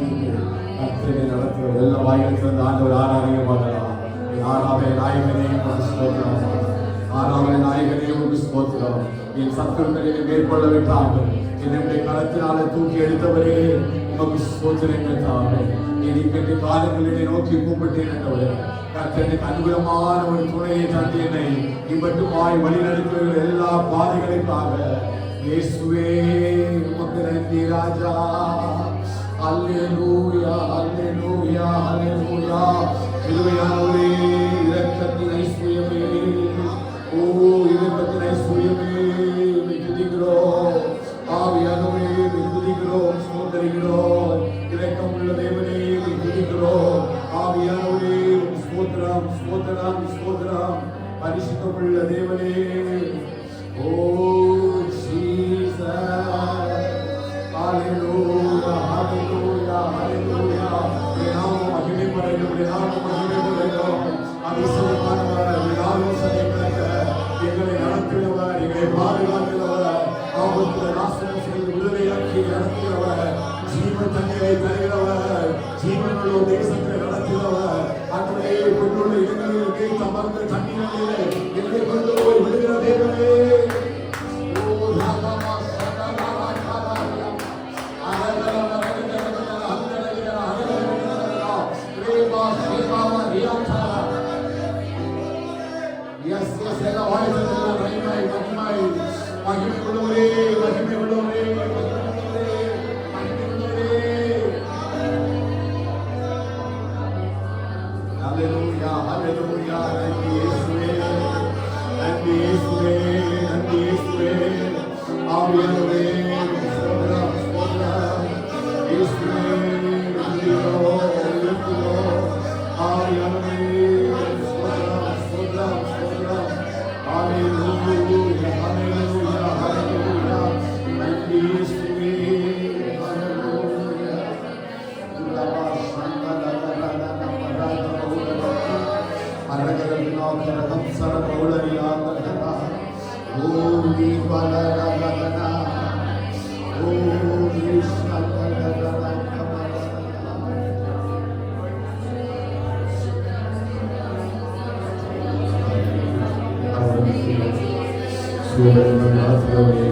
கர்த்தரை நடத்துவது எல்லா வாய்களுக்கு ஆண்டவர் ஆராதனையமாகலாம். ஆராதனை நாயகனே ஸ்தோத்திரம், ஆராதனை நாயகனே ஸ்தோத்திரம். என் சத்துருக்களை மேற்கொள்ள விட்டாமல் என்னுடைய கரத்தினால தூக்கி எடுத்தவரே உமக்கு ஸ்தோத்திரங்கள் தாமே. எனக்கு காலங்களிலே நோக்கி கூப்பிட்டேன் என்றவரே, கர்த்தருக்கு அனுகூலமான ஒரு துணையை தந்து என்னை இவ்வட்டுமாய் வழி நடத்துகிற எல்லா பாதைகளுக்காக இயேசுவே உமக்கு நன்றி ராஜா. அல்லேலூயா அல்லேலூயா அல்லேலூயா. கிருபையானவரே, இரக்கத்தின் ஐஸ்வர்யமே, ஓ இரக்கத்தின் ஐஸ்வர்யமே, துதிக்கிறோம். ஆவியானவரே துதிக்கிறோம், ஸ்தோத்திரிக்கிறோம். இரக்கம் உள்ள தேவனே துதிக்கிறோம். ஆவியானவரே ஸ்தோத்திரம் ஸ்தோத்திரம் ஸ்தோத்திரம். பரிசுத்தமுள்ள தேவனே, ஓ ஜீசஸ், ஹalleluya ஹalleluya ஹalleluya. நாமம் மகிமைப்படட்டும், நாமம் மகிமைப்படட்டும். அதிசயமானவர், ஆலோசனைக்காரர், எங்களை நடத்துகிறவர், எங்களை பாதுகாக்கிறவர், ஆபத்தில் நாசனம் செய்து விடுதலையாக்கி நடத்துகிறவர், ஜீவ தண்ணீரை தருகிறவர், ஜீவனுள்ள தேசத்தை நடத்துகிறவர். அன்றைய கொண்டுள்ள இடங்களில் கேட்டு அமர்ந்த தண்ணீரிலே எங்களை கொண்டு போய் விடுகிற தேவனே.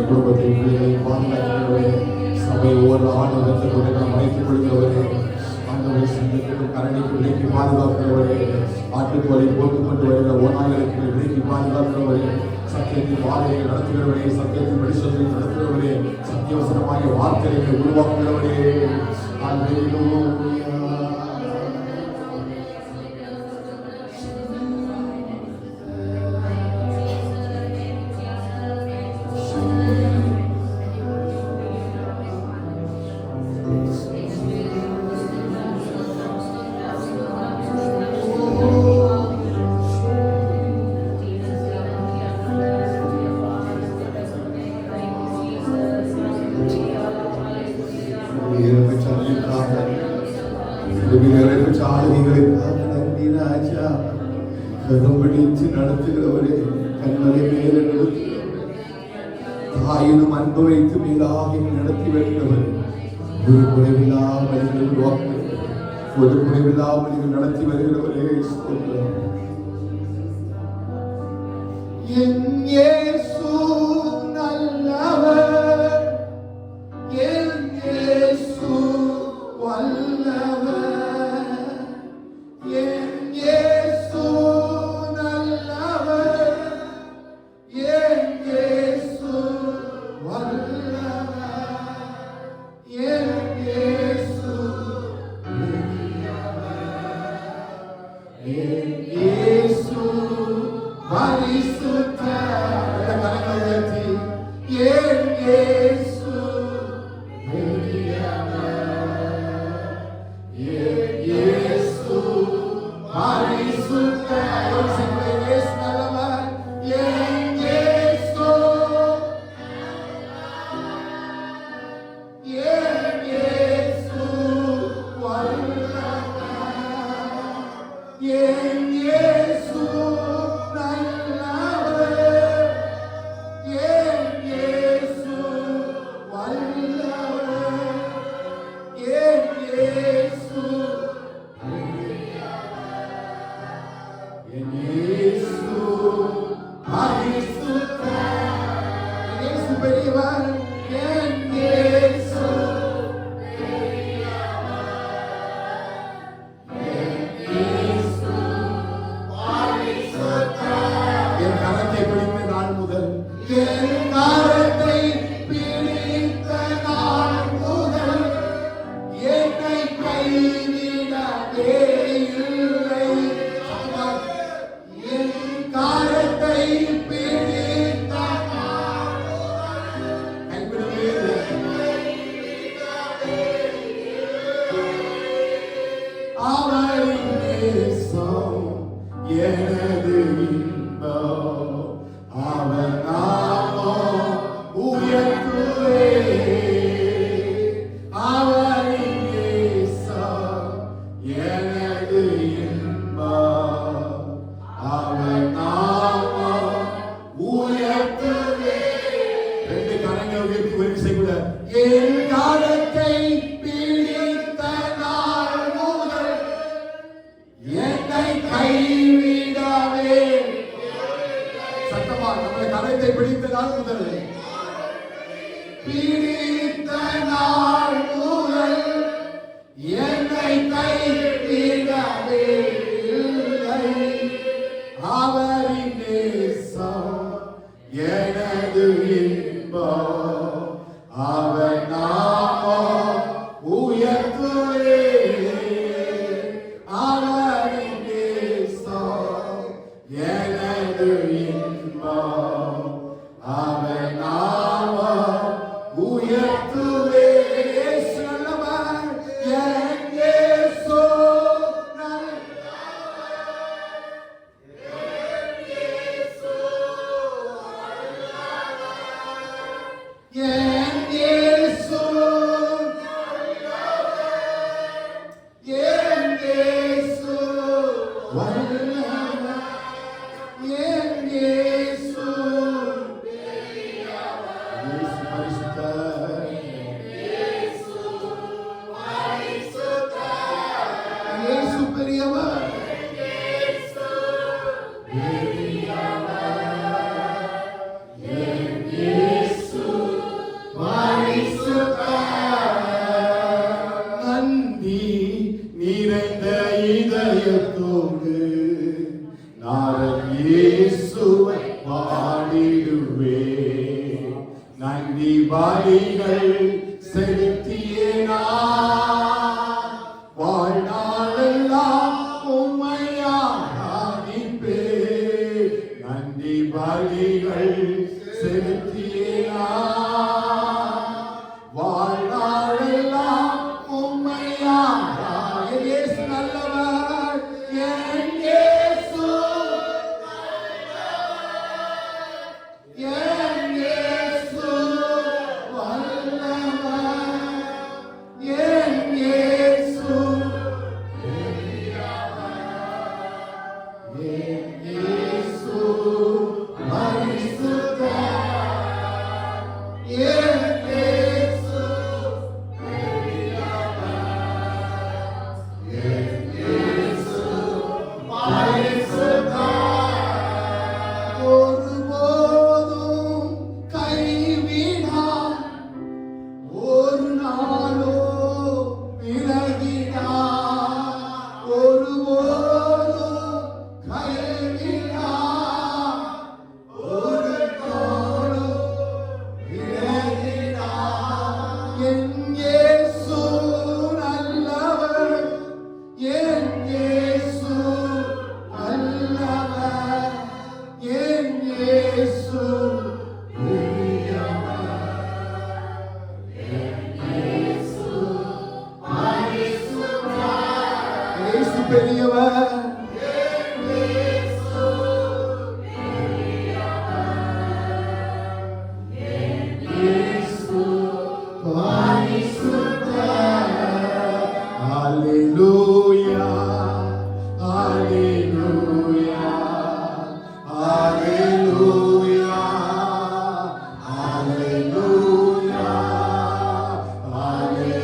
குடும்பத்தை சபை ஒரு ஆண்டு அமைத்துக் கொள்கிறவரே, அந்த சங்கத்திற்கு கரணிக்கு விலைக்கு பாதுகாக்கிறவரே, ஆட்டுக்கோலை போட்டுக் கொண்டு வருகிற ஓநாய்களுக்கு விலைக்கு பாதுகாக்கிறவரே, சத்தியத்தின் வாதையை நடத்துகிறவரே, சத்தியத்தின் வெளிச்சத்தை நடத்துகிறவரே, சத்தியவசனமாகிய வார்த்தைகளை உருவாக்குகிறவரே. நடத்துகிறவரே, கண்மலை மேல தாயினும் அன்பு வைத்து மேலாக நடத்தி வருகிறவர், ஒரு குறைவில்லாமல் உருவாக்குகிறவர், ஒரு குறைவில்லாமல் நடத்தி வருகிறவரே. என் இயேசு நல்லவர், என் இயேசு வல்லவர், என் இயேசு நல்லவர், என் இயேசு வல்லவர். பெரியவர். Hallelujah, hallelujah, hallelujah, hallelujah, hallelujah,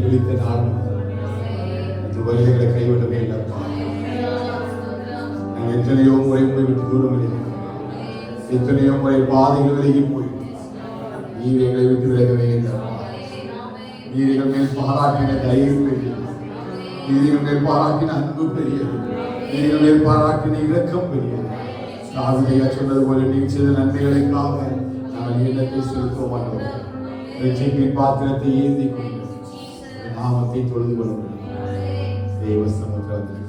குறித்த நாள் இதுவரை எங்களை கைவிடவே இல்லப்பா. நாங்கள் எத்தனையோ முறை போய் விட்டு தூரம் எத்தனையோ முறை பாதைகள் விலகி போய் நீர் எங்களை விட்டு விலகவே இல்லப்பா. நீர் எங்கள் மேல் பாராட்டின தைரியம் பெரியது, நீர் எங்கள் மேல் பாராட்டின அன்பு பெரியது, நீர் எங்கள் மேல் பாராட்டின இரக்கம் பெரியது. தாவீதையா சொன்னது போல நீர் செய்த நன்மைகளுக்காக நாங்கள் எண்ணத்தை செலுத்த மாட்டோம். ரட்சிப்பின் பாத்திரத்தை ஏந்தி கொண்டு நாமத்தை தொழுது கொள்ளும் தேவ சமுத்திரத்தில்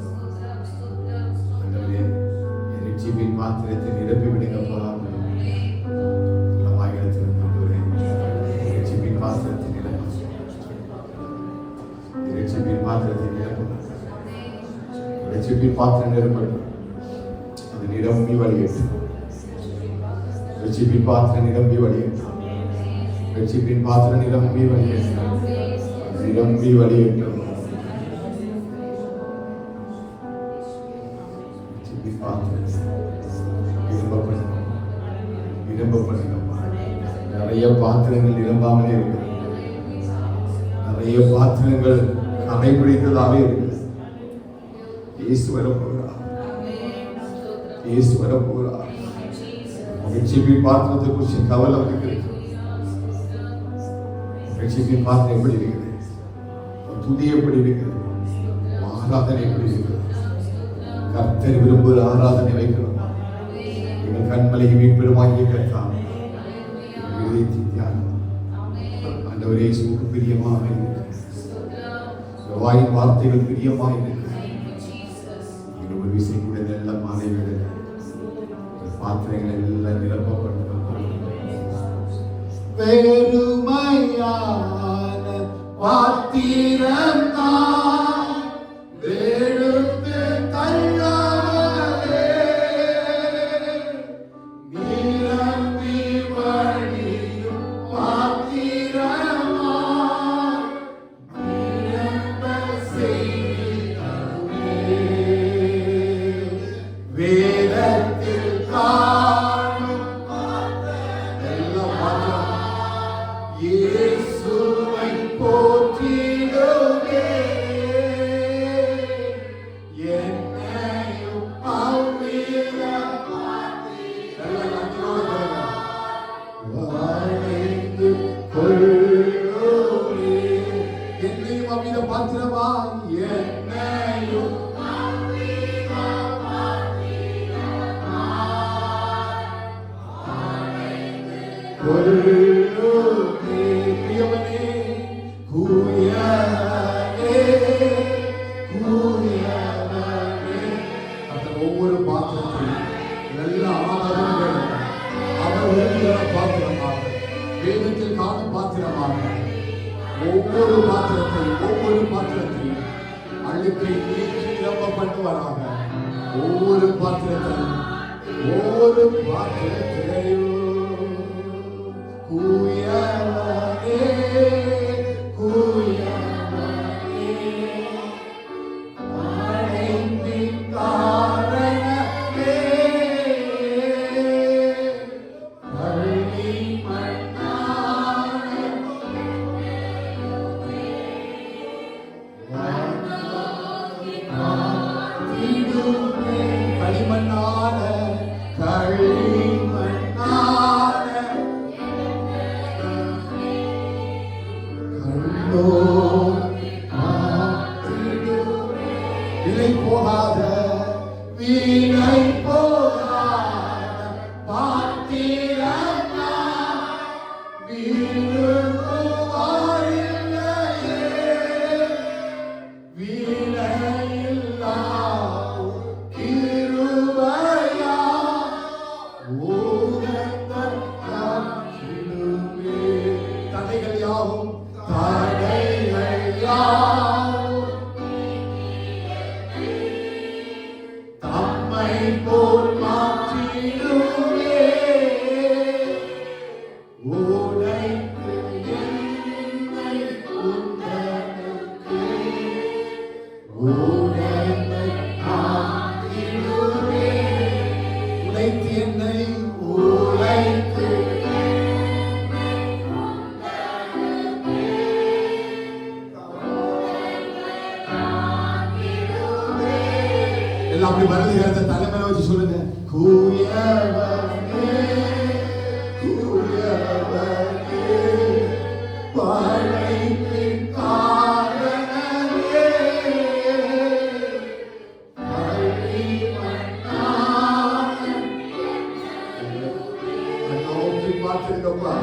ரட்சிப்பின் பாத்திரத்தை நிரப்பி விடுங்கப்பா. ரட்சிப்பின் பாத்திரத்தை நிரப்பி ரட்சிப்பின் பாத்திரத்தை நிரப்ப ரட்சிப்பின் பாத்திரம் நிரப்படும். அது நிரம்பி வழியேற்றும். ரட்சிப்பின் பாத்திரம் நிரம்பி வழியேற்றும். ரட்சிப்பின் பாத்திரம் நிரம்பி வழியேற்றும். நிரம்பி வழியேற்றும். நிறைய பாத்திரங்கள் நிரம்பாமலே இருக்கு. நிறைய பாத்திரங்கள் கடைபிடித்ததாகவே இருக்கு. இயேசு வரப்போகிறார். இயேசு வரப்போகிறார். ரட்சிப்பின் பாத்திரத்தை குறித்து கவலை இருக்கு. ரட்சிப்பின் பாத்திரம் எப்படி இருக்குது? துதி எப்படி இருக்கிறது? ஆராதனை எப்படி இருக்கிறது? கர்த்தர் விரும்புகிற ஆராதனை வைக்கிறோம். எங்கள் கண்மலை மீட்பெருமாகிய கர்த்தாவே, ஆண்டவரே, இயேசுவுக்கு பிரியமாக வாயின் வார்த்தைகள் பிரியமாக ஒரு விசை கூட எல்லாம் மாலை விட பாத்திரங்கள் எல்லாம் நிரப்பப்பட்டு வெறுமையான பாத்திரம் தான் வெறுத்து தள்ளாமலே நிரம்பி வழியும் பாத்திரமா நிரம்ப செய்திடவே வேதத்தில் ஒவ்வொரு பாத்திரத்தையும் அழுக்கை நீக்கி நிரம்ப பண்ணுவாராக. ஒவ்வொரு பாத்திரத்தையும் குயவனே குயவனே அழைப்பின் காரணமே கள்ளி மண்ணான களிமண்ணான விலை போகாத வீணை போகாத பாத்திரமா வீணையில்லா கிருபையா தடைகள் யாவும் தம்மை போல் மாற்றிடுவே உடைத்து என்னை உந்தனுக்கு உடைத்து ஆக்கிடுவே உடைத்து என்னை உடைத்து எல்லாம் அப்படி வருது தலைமையில வச்சு சொல்லுங்க. குயவனே குயவனே படைப்பின் காரணமே கண்ணோக்கி பார்த்திருக்கப்பா,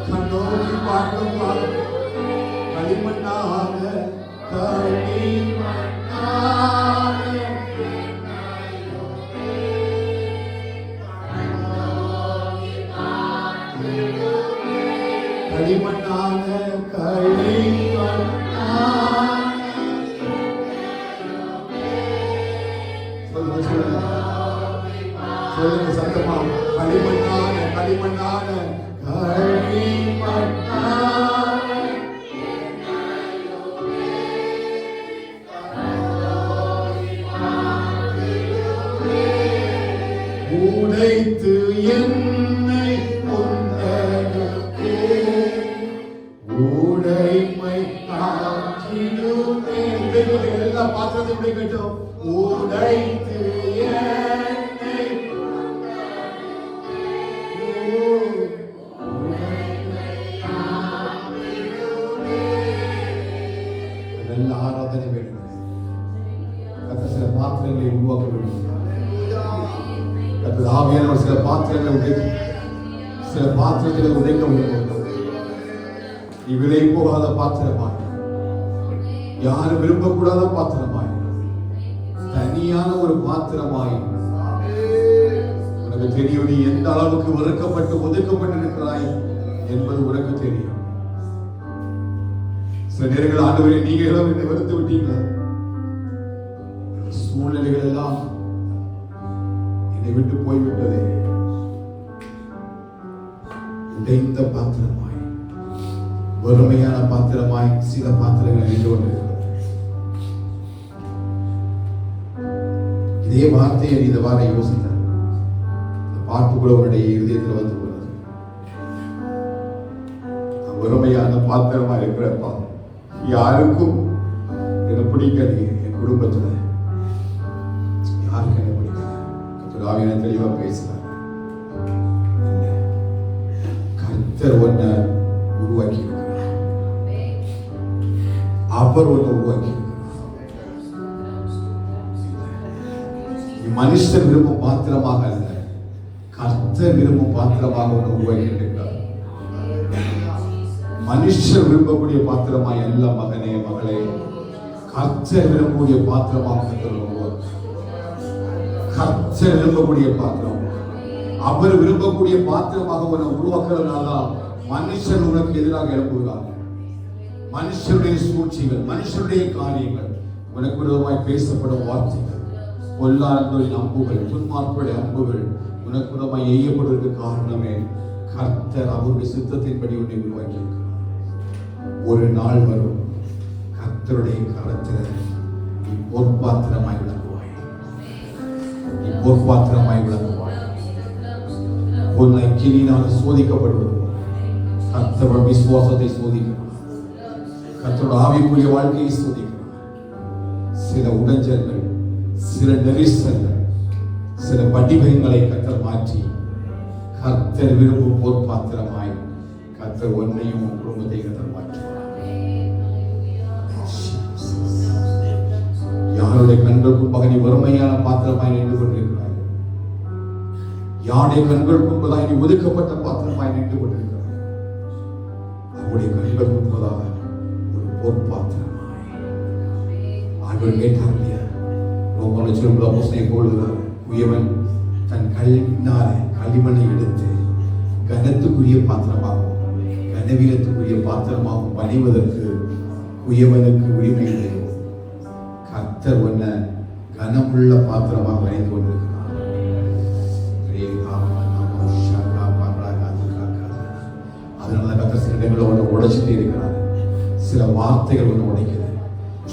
கண்ணோக்கி பார்க்கப்பா. களிமண்ணாக களிமண்ணான சொல்லுங்க சத்தமா. களிமண்ணான களிமண்ணான உடைத்து என்னை உந்தனுக்கு உடைமை ஆக்கிடுவே. எல்லா பாத்திரத்தையும் உடைக்கட்டும். உடைத்து என்னை நல்ல ஆராதனை வேண்டும். சில பாத்திரங்களை உருவாக்க வேண்டும். ஆவியானவர் சில பாத்திரங்களை உடைக்க வேண்டும். விலை போகாத பாத்திரமாய், யாரும் விரும்பக்கூடாத பாத்திரமாய், தனியான ஒரு பாத்திரமாய் உனக்கு தெரியும். நீ எந்த அளவுக்கு வெறுக்கப்பட்டு ஒதுக்கப்பட்டிருக்கிறாய் என்பது உனக்கு தெரியும். சில நேரங்கள் ஆண்டவரே நீங்க என்னை வெறுத்து விட்டீங்க. சூழ்நிலைகள் எல்லாம் என்னை விட்டு போய்விட்டதே. உடைந்த பாத்திரமாய், வறுமையான பாத்திரமாய் சில பாத்திரங்கள் நின்று கொண்டிருக்கிறது. இதே வார்த்தையை இந்த வாரம் யோசித்த பாட்டு கூட உன்னுடைய இருதயத்தில் வந்து போனது. வறுமையான பாத்திரமா இருக்கிறப்பா, யாருக்கும் என்ன பிடிக்காது. என் குடும்பத்துல யாருக்கு என்ன பிடிக்காது. ஆவியான தெளிவா பேசுறார். கர்த்தர் ஒன்ன உருவாக்கி இருக்கிறார். அவர் ஒன்ன உருவாக்கி இருக்கிறார். மனுஷன் விரும்பும் பாத்திரமாக அல்ல, கர்த்தர் விரும்பும் பாத்திரமாக ஒன்று உருவாக்கி இருக்கிறார். மனுஷர் விரும்பக்கூடிய பாத்திரமாய் அல்ல மகனே மகளே, கர்த்தர் விரும்பக்கூடிய பாத்திரமாக கர்த்தர் விரும்பக்கூடிய பாத்திரம், அவர் விரும்பக்கூடிய பாத்திரமாக உன்னை உருவாக்குறதுனால மனுஷன் உனக்கு எதிராக எழுப்புகிறார். மனுஷருடைய சூழ்ச்சிகள், மனுஷருடைய காரியங்கள், உனக்கு விரோதமாய் பேசப்படும் வார்த்தைகள், பொல்லாதவரின் அம்புகள், துன்மார்க்குடைய அம்புகள் உனக்கு விரோதமாய் எய்யப்படுவதற்கு காரணமே கர்த்தர் அவருடைய சித்தத்தின்படி உன்னை உருவாக்கியிருக்கிறார். ஒரு நாள் வரும், கர்த்தருடைய கரத்தில் நீ பொற்பாத்திரமாய் விளங்குவாய். நீ பொற்பாத்திரமாய் விளங்குவாய். உன்னை கிளியினால் சோதிக்கப்படுவது கர்த்தரோட விசுவாசத்தை சோதிக்கிறார். கர்த்தரோட ஆவிக்குரிய வாழ்க்கையை சோதிக்கிறார். சில உடைஞ்சல்கள், சில நெரிசல்கள், சில படிவங்களை கர்த்தர் மாற்றி கர்த்தர் விரும்பும் பொற்பாத்திரமாய் கர்த்தர் ஒன்னையும் குடும்பத்தை கர்த்தர் மாற்றுவார். யாருடைய கண்களுக்கும் பகனி வறுமையான பாத்திரமாய் நின்று கொண்டிருக்கிறாய்? யாருடைய கண்கள் முன்பதாய் நீ ஒதுக்கப்பட்ட பாத்திரமாய் நின்று கொண்டிருக்கிறாய்? அவருடைய கண்கள் முன்பதாக ஒரு பொற்பாத்திரமாய் ஆண்டவர் கேட்டார் இல்லையா? ரோமர் சொல்லும்போது அப்போஸ்தலன் போடுகிறார், உயவன் தன் கல்வினாலே களிமண்ணை எடுத்து கனத்துக்குரிய பாத்திரமாகும், கனவீனத்துக்குரிய பாத்திரமாகும் பணிவதற்கு உயவனுக்கு உரிமை இல்லை. கர்த்தர் ஒன்ன கனமுள்ள பாத்திரமாக வரைந்து கொண்டிருக்கிறார். அதனால கர்த்தர் சில இடங்களில் ஒன்று உடைச்சிட்டே இருக்கிறார். சில வார்த்தைகள் ஒன்று உடைக்கிறது,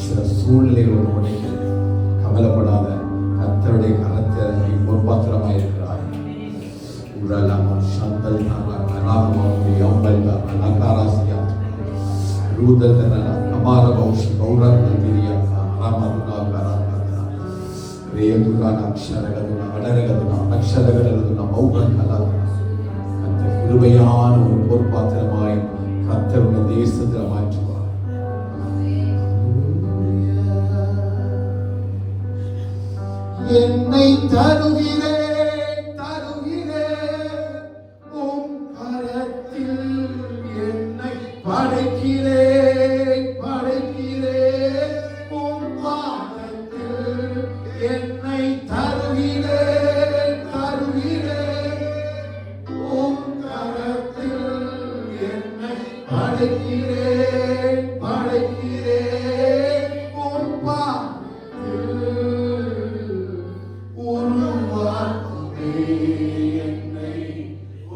சில சூழ்நிலைகள் ஒன்று உடைக்கிறது. கவலைப்படாத, கர்த்தருடைய கரத்தை நீ பொற்பாத்திரமாக இருக்கிறாய். கிருபையான ஒரு பொற்பாத்திரமாய் கர்த்தருடைய தேசத்தில் மாற்றுவார். என்னை தருகிறேன் தருகிறேன் உம் கரத்தில், என்னை படைக்கிறேன் படைக்கிறேன் உம் பாதத்தில், என்னை தருகிறேன் தருகிறேன் உம் கரத்தில், என்னை படைக்கிறேன் படைக்கிறேன் உம் பாதத்தில். உருவாக்குமே என்னை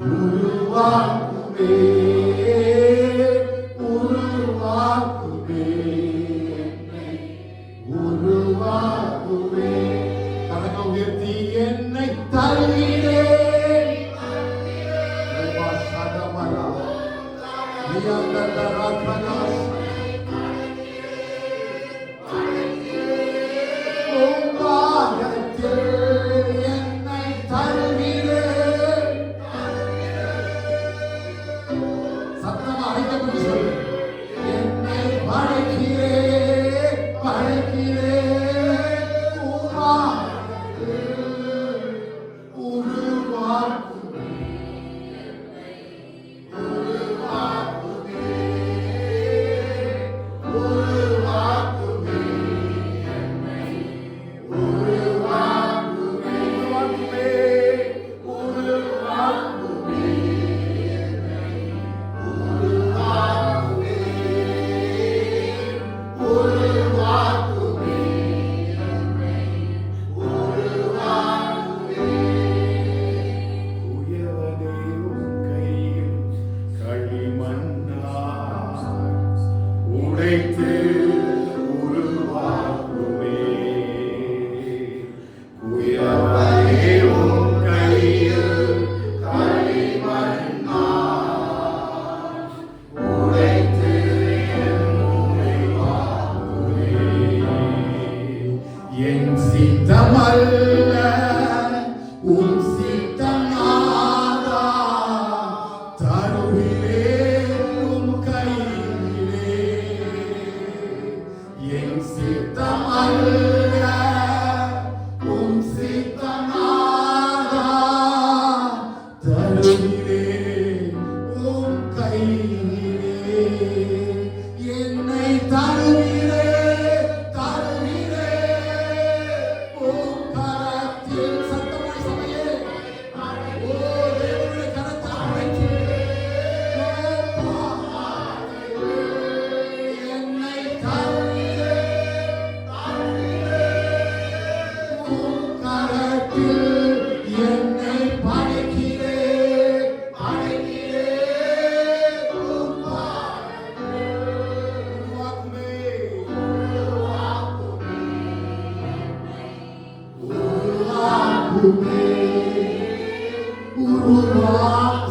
உருவாக்குமே உருவாக்குமே என்னை உருவாக்குமே. கரங்களை உயர்த்தி என்னை தருகிறேன்.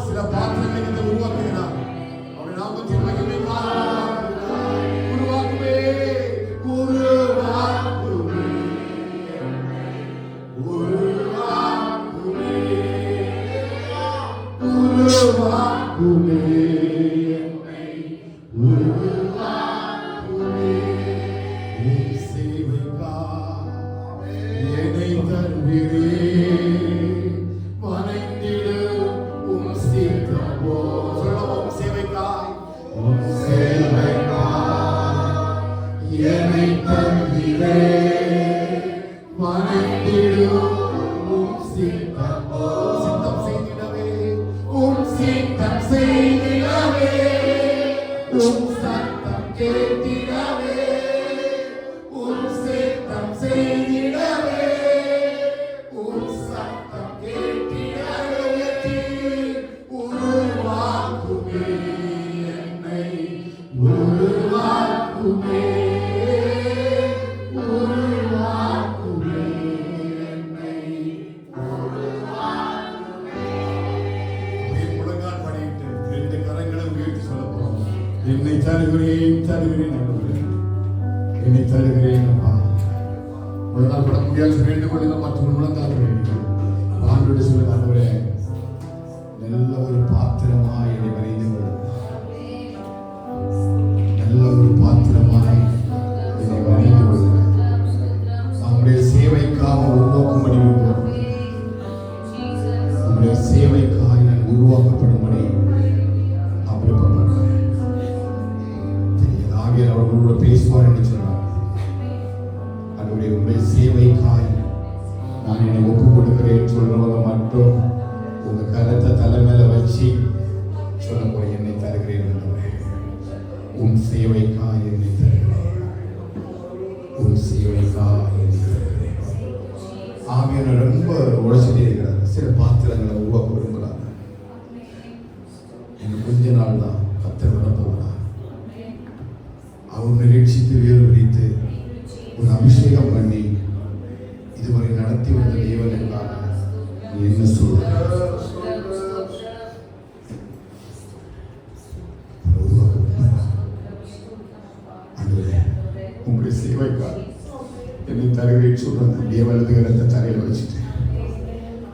சில பாத்திரங்களை இந்த உருவாக்குகிறார். அவருடைய நாமத்தின் மகிமைக்காக உருவாக்குவே உருவாக்குவே உருவாக்குவே உருவாக்குவே உருவாக்குவே உம் சேவைக்காக என்னை தருகிறே என்னை தருகிறேன் தருகிறேன் என்னை தருகிறேன் அப்பா. ஒரு நாள் பட முடியாது வேண்டும் கொண்டு மற்றொரு முழங்கால் ஆண்டோடு சொல்ல ஆண்டவரே நல்ல ஒரு பாத்திரமாய் என்னை வரைந்து நல்ல ஒரு பாத்திரமாய் என்னை வரைந்து நம்முடைய சேவைக்காக உருவாக்கும்படி நம்முடைய சேவைக்காக நான் உருவாக்கப்படும்படி நான் விருப்பப்படுறேன். அவர்களோட பேசுவார் என்று சொன்னார். உங்களுடைய சேவைக்காய் நான் என்னை ஒப்புக் கொடுக்கிறேன் சொல்றவங்க மட்டும் உங்க கருத்தை தலை மேல வச்சு சொல்ல போய் என்னை தருகிறேன் என்றவரே. உன் சேவைக்காய் என்னை தருகிறேன். உன் சேவைக்காய் என்னை தருகிறேன். ஆவியான ரொம்ப உழைச்சிட்டே இருக்கிறார். சில பாத்திரங்களை உருவாக்க விரும்புகிறார். இன்னும் கொஞ்ச நாள் தான் கத்தர் விட போகிறார். அவர் நிகழ்ச்சித்து வேறு பிடித்து ஒரு அபிஷேகம் பண்ணி இதுவரை நடத்தி வந்த தேவனுக்காக என்ன சொல்ற உங்களுடைய சேவைக்காக என்னை தருகிறேன் சொல்ற தேவனது இடத்தை தரையில் வச்சுட்டு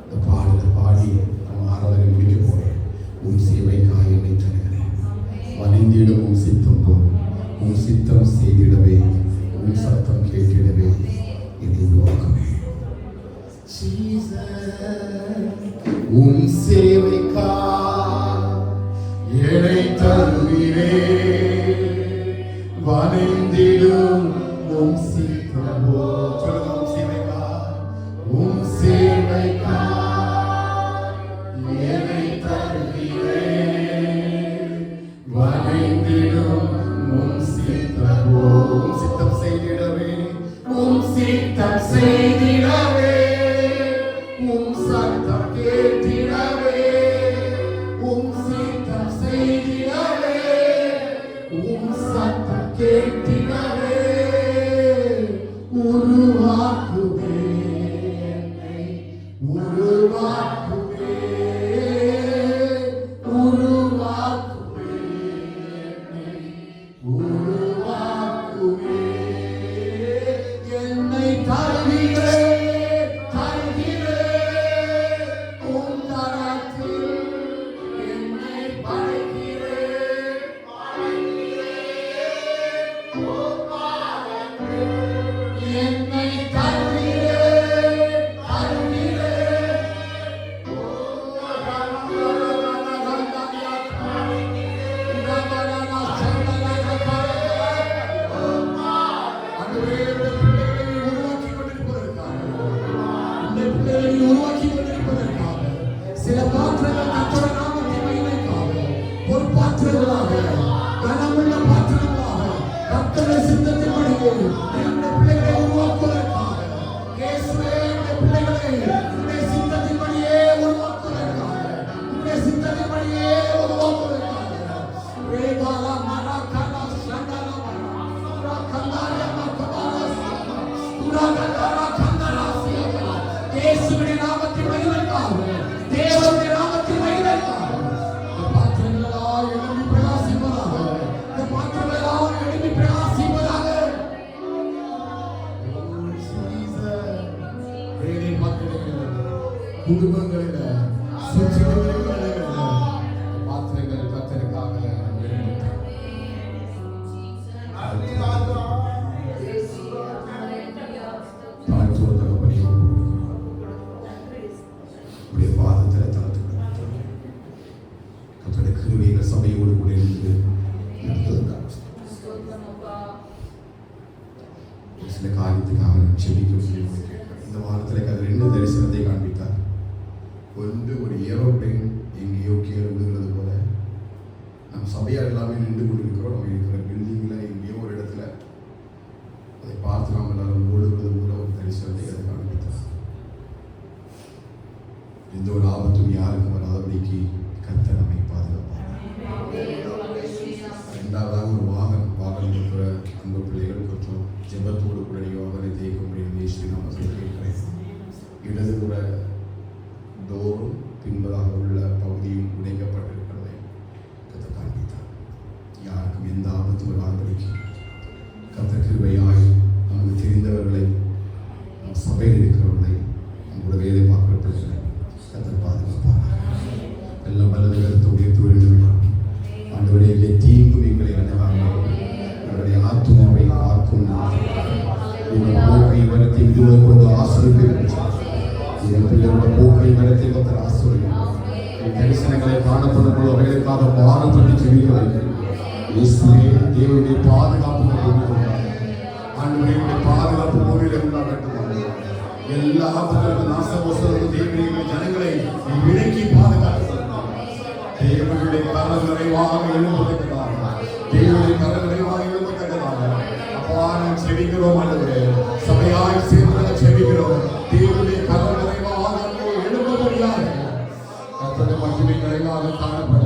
இந்த பாடலை பாடி நம்ம ஆராதனை முடிக்க போறேன். உன் சேவைக்காக என்னை தருகிறேன். வணிந்திடும் உன் சித்தம் போல் உன் சித்தம் செய்திடவே உன் சத்தம் கேட்டிடவே என்னை உருவாக்குமே. உன் சேவைக்காக என்னை தருகிறேன். வணிந்திடும் உன் சித்தம் போல் சொல்லுங்க. உன் சேவைக்காக உன் சேவைக்காக என்னை தருகிறேன். வணிந்திடும் உம் சித்தம் செய்திடவே உம் சித்தம் செய்திடவே உம் சத்தம் கேட்டிடவே உம் சித்தம் செய்திடவே உம் சத்தம் கேட்டிடவே உருவாக்குவே உருவாக்குவே உருவாக்குவே உருவாக்குவே என்னை தருகிறே தருகிறே உன் கரத்தில் என்னை படைக்கிறே என்னை தருகிறே தருகிறே உருவாக்கி கொண்டிருப்பதற்காக சில பாத்திரங்கள் கர்த்தருடைய நாமத்தின் மகிமைக்காக ஒரு பாத்திரங்களாக கனமுள்ள பாத்திரங்களாக கர்த்தருடைய சித்தத்தின்படி நம்முடைய பிள்ளைகளை உருவாக்குவதற்காக வேலை பார்க்கிற குடும்பங்களில் சுற்றுகளில் பாத்திரங்கள் கத்தருக்காக பாதத்தில் தளர்த்து கத்தருடைய கிருபையில சபையோடு கூட இருந்து சில காரியத்துக்காக செபிக்க இந்த வாரத்தில் அது 2 தரிசனத்தை காண்பித்தார். ஒன்று, ஒரு ஏரோப்ளைன் எங்கேயோ கீழே விழுகிறது போல நம் சபையார் எல்லாமே நின்று கொண்டிருக்கிறோம். நம்ம இருக்கிற பில்டிங்கில் எங்கேயோ ஒரு இடத்துல அதை பார்த்து நாம் எல்லாரும் ஓடுவது போல ஒரு தரிசனத்தை அது காண்பித்தார். எந்த ஒரு ஆபத்தும் யாருக்கும் வராதபடிக்கு கர்த்தர் நம்மை பாதுகாப்பார். 2வது, ஒரு வாகனம் இருக்கிற அன்பு பிள்ளைகள் கொஞ்சம் ஜெபத்தோடு கூட அவரை தேய்க்க முடியும். நான் கேட்கிறேன். இடதுபுற டோரும் பின்பதாக உள்ள பகுதியும் உடைக்கப்பட்டிருக்கிறதை கர்த்தர் காண்பித்தார். யாருக்கும் எந்த ஆபத்தும் வராதபடிக்கு கர்த்தர் கிருபையாய் நமக்கு தெரிந்தவர்களை, நம் சபையில் இருக்கிறவர்களை, நம்மளோட வேலை பார்க்கிற பிள்ளைகளை கர்த்தர் பாதுகாப்பார். எல்லாம் வலது கருத்தை உயர்த்து வேண்டும். ஆண்டவருடைய தீங்கும் எங்களை அணுகாமல் அவருடைய ஆத்துமாவை காக்கும் போக்கை வரத்தை விடுவதை கொண்டு ஆசிரியர்கள் போக்கை வரத்தை கத்தர் ஆசிரியர்கள் தரிசனங்களை காணப்படும் போது அவைகளுக்காக பாரப்பட்டு செவிக்கிறார்கள். இயேசுவே, தேவனுடைய பாதுகாப்பு ஆண்டவருடைய பாதுகாப்பு பூமியில உண்டாகட்டும். எல்லா ஆபத்துகளுக்கும் நாசமோசம் தேவனுடைய ஜனங்களை விலக்கி பாதுகாத்து தேவனுடைய கரம் நிறைவாக எழுப்பத்தக்கதாக, தேவனுடைய கரம் நிறைவாக எழுப்பத்தக்கதாக அப்பாரம் செவிக்கிறோம். அல்லது சபையாய் சேர்ந்து செவிக்கிறோம். தேவனுடைய கரம் நிறைவாக எழுப்ப முடியாது. கர்த்தருடைய மகிமை நிறைவாக காணப்படும்.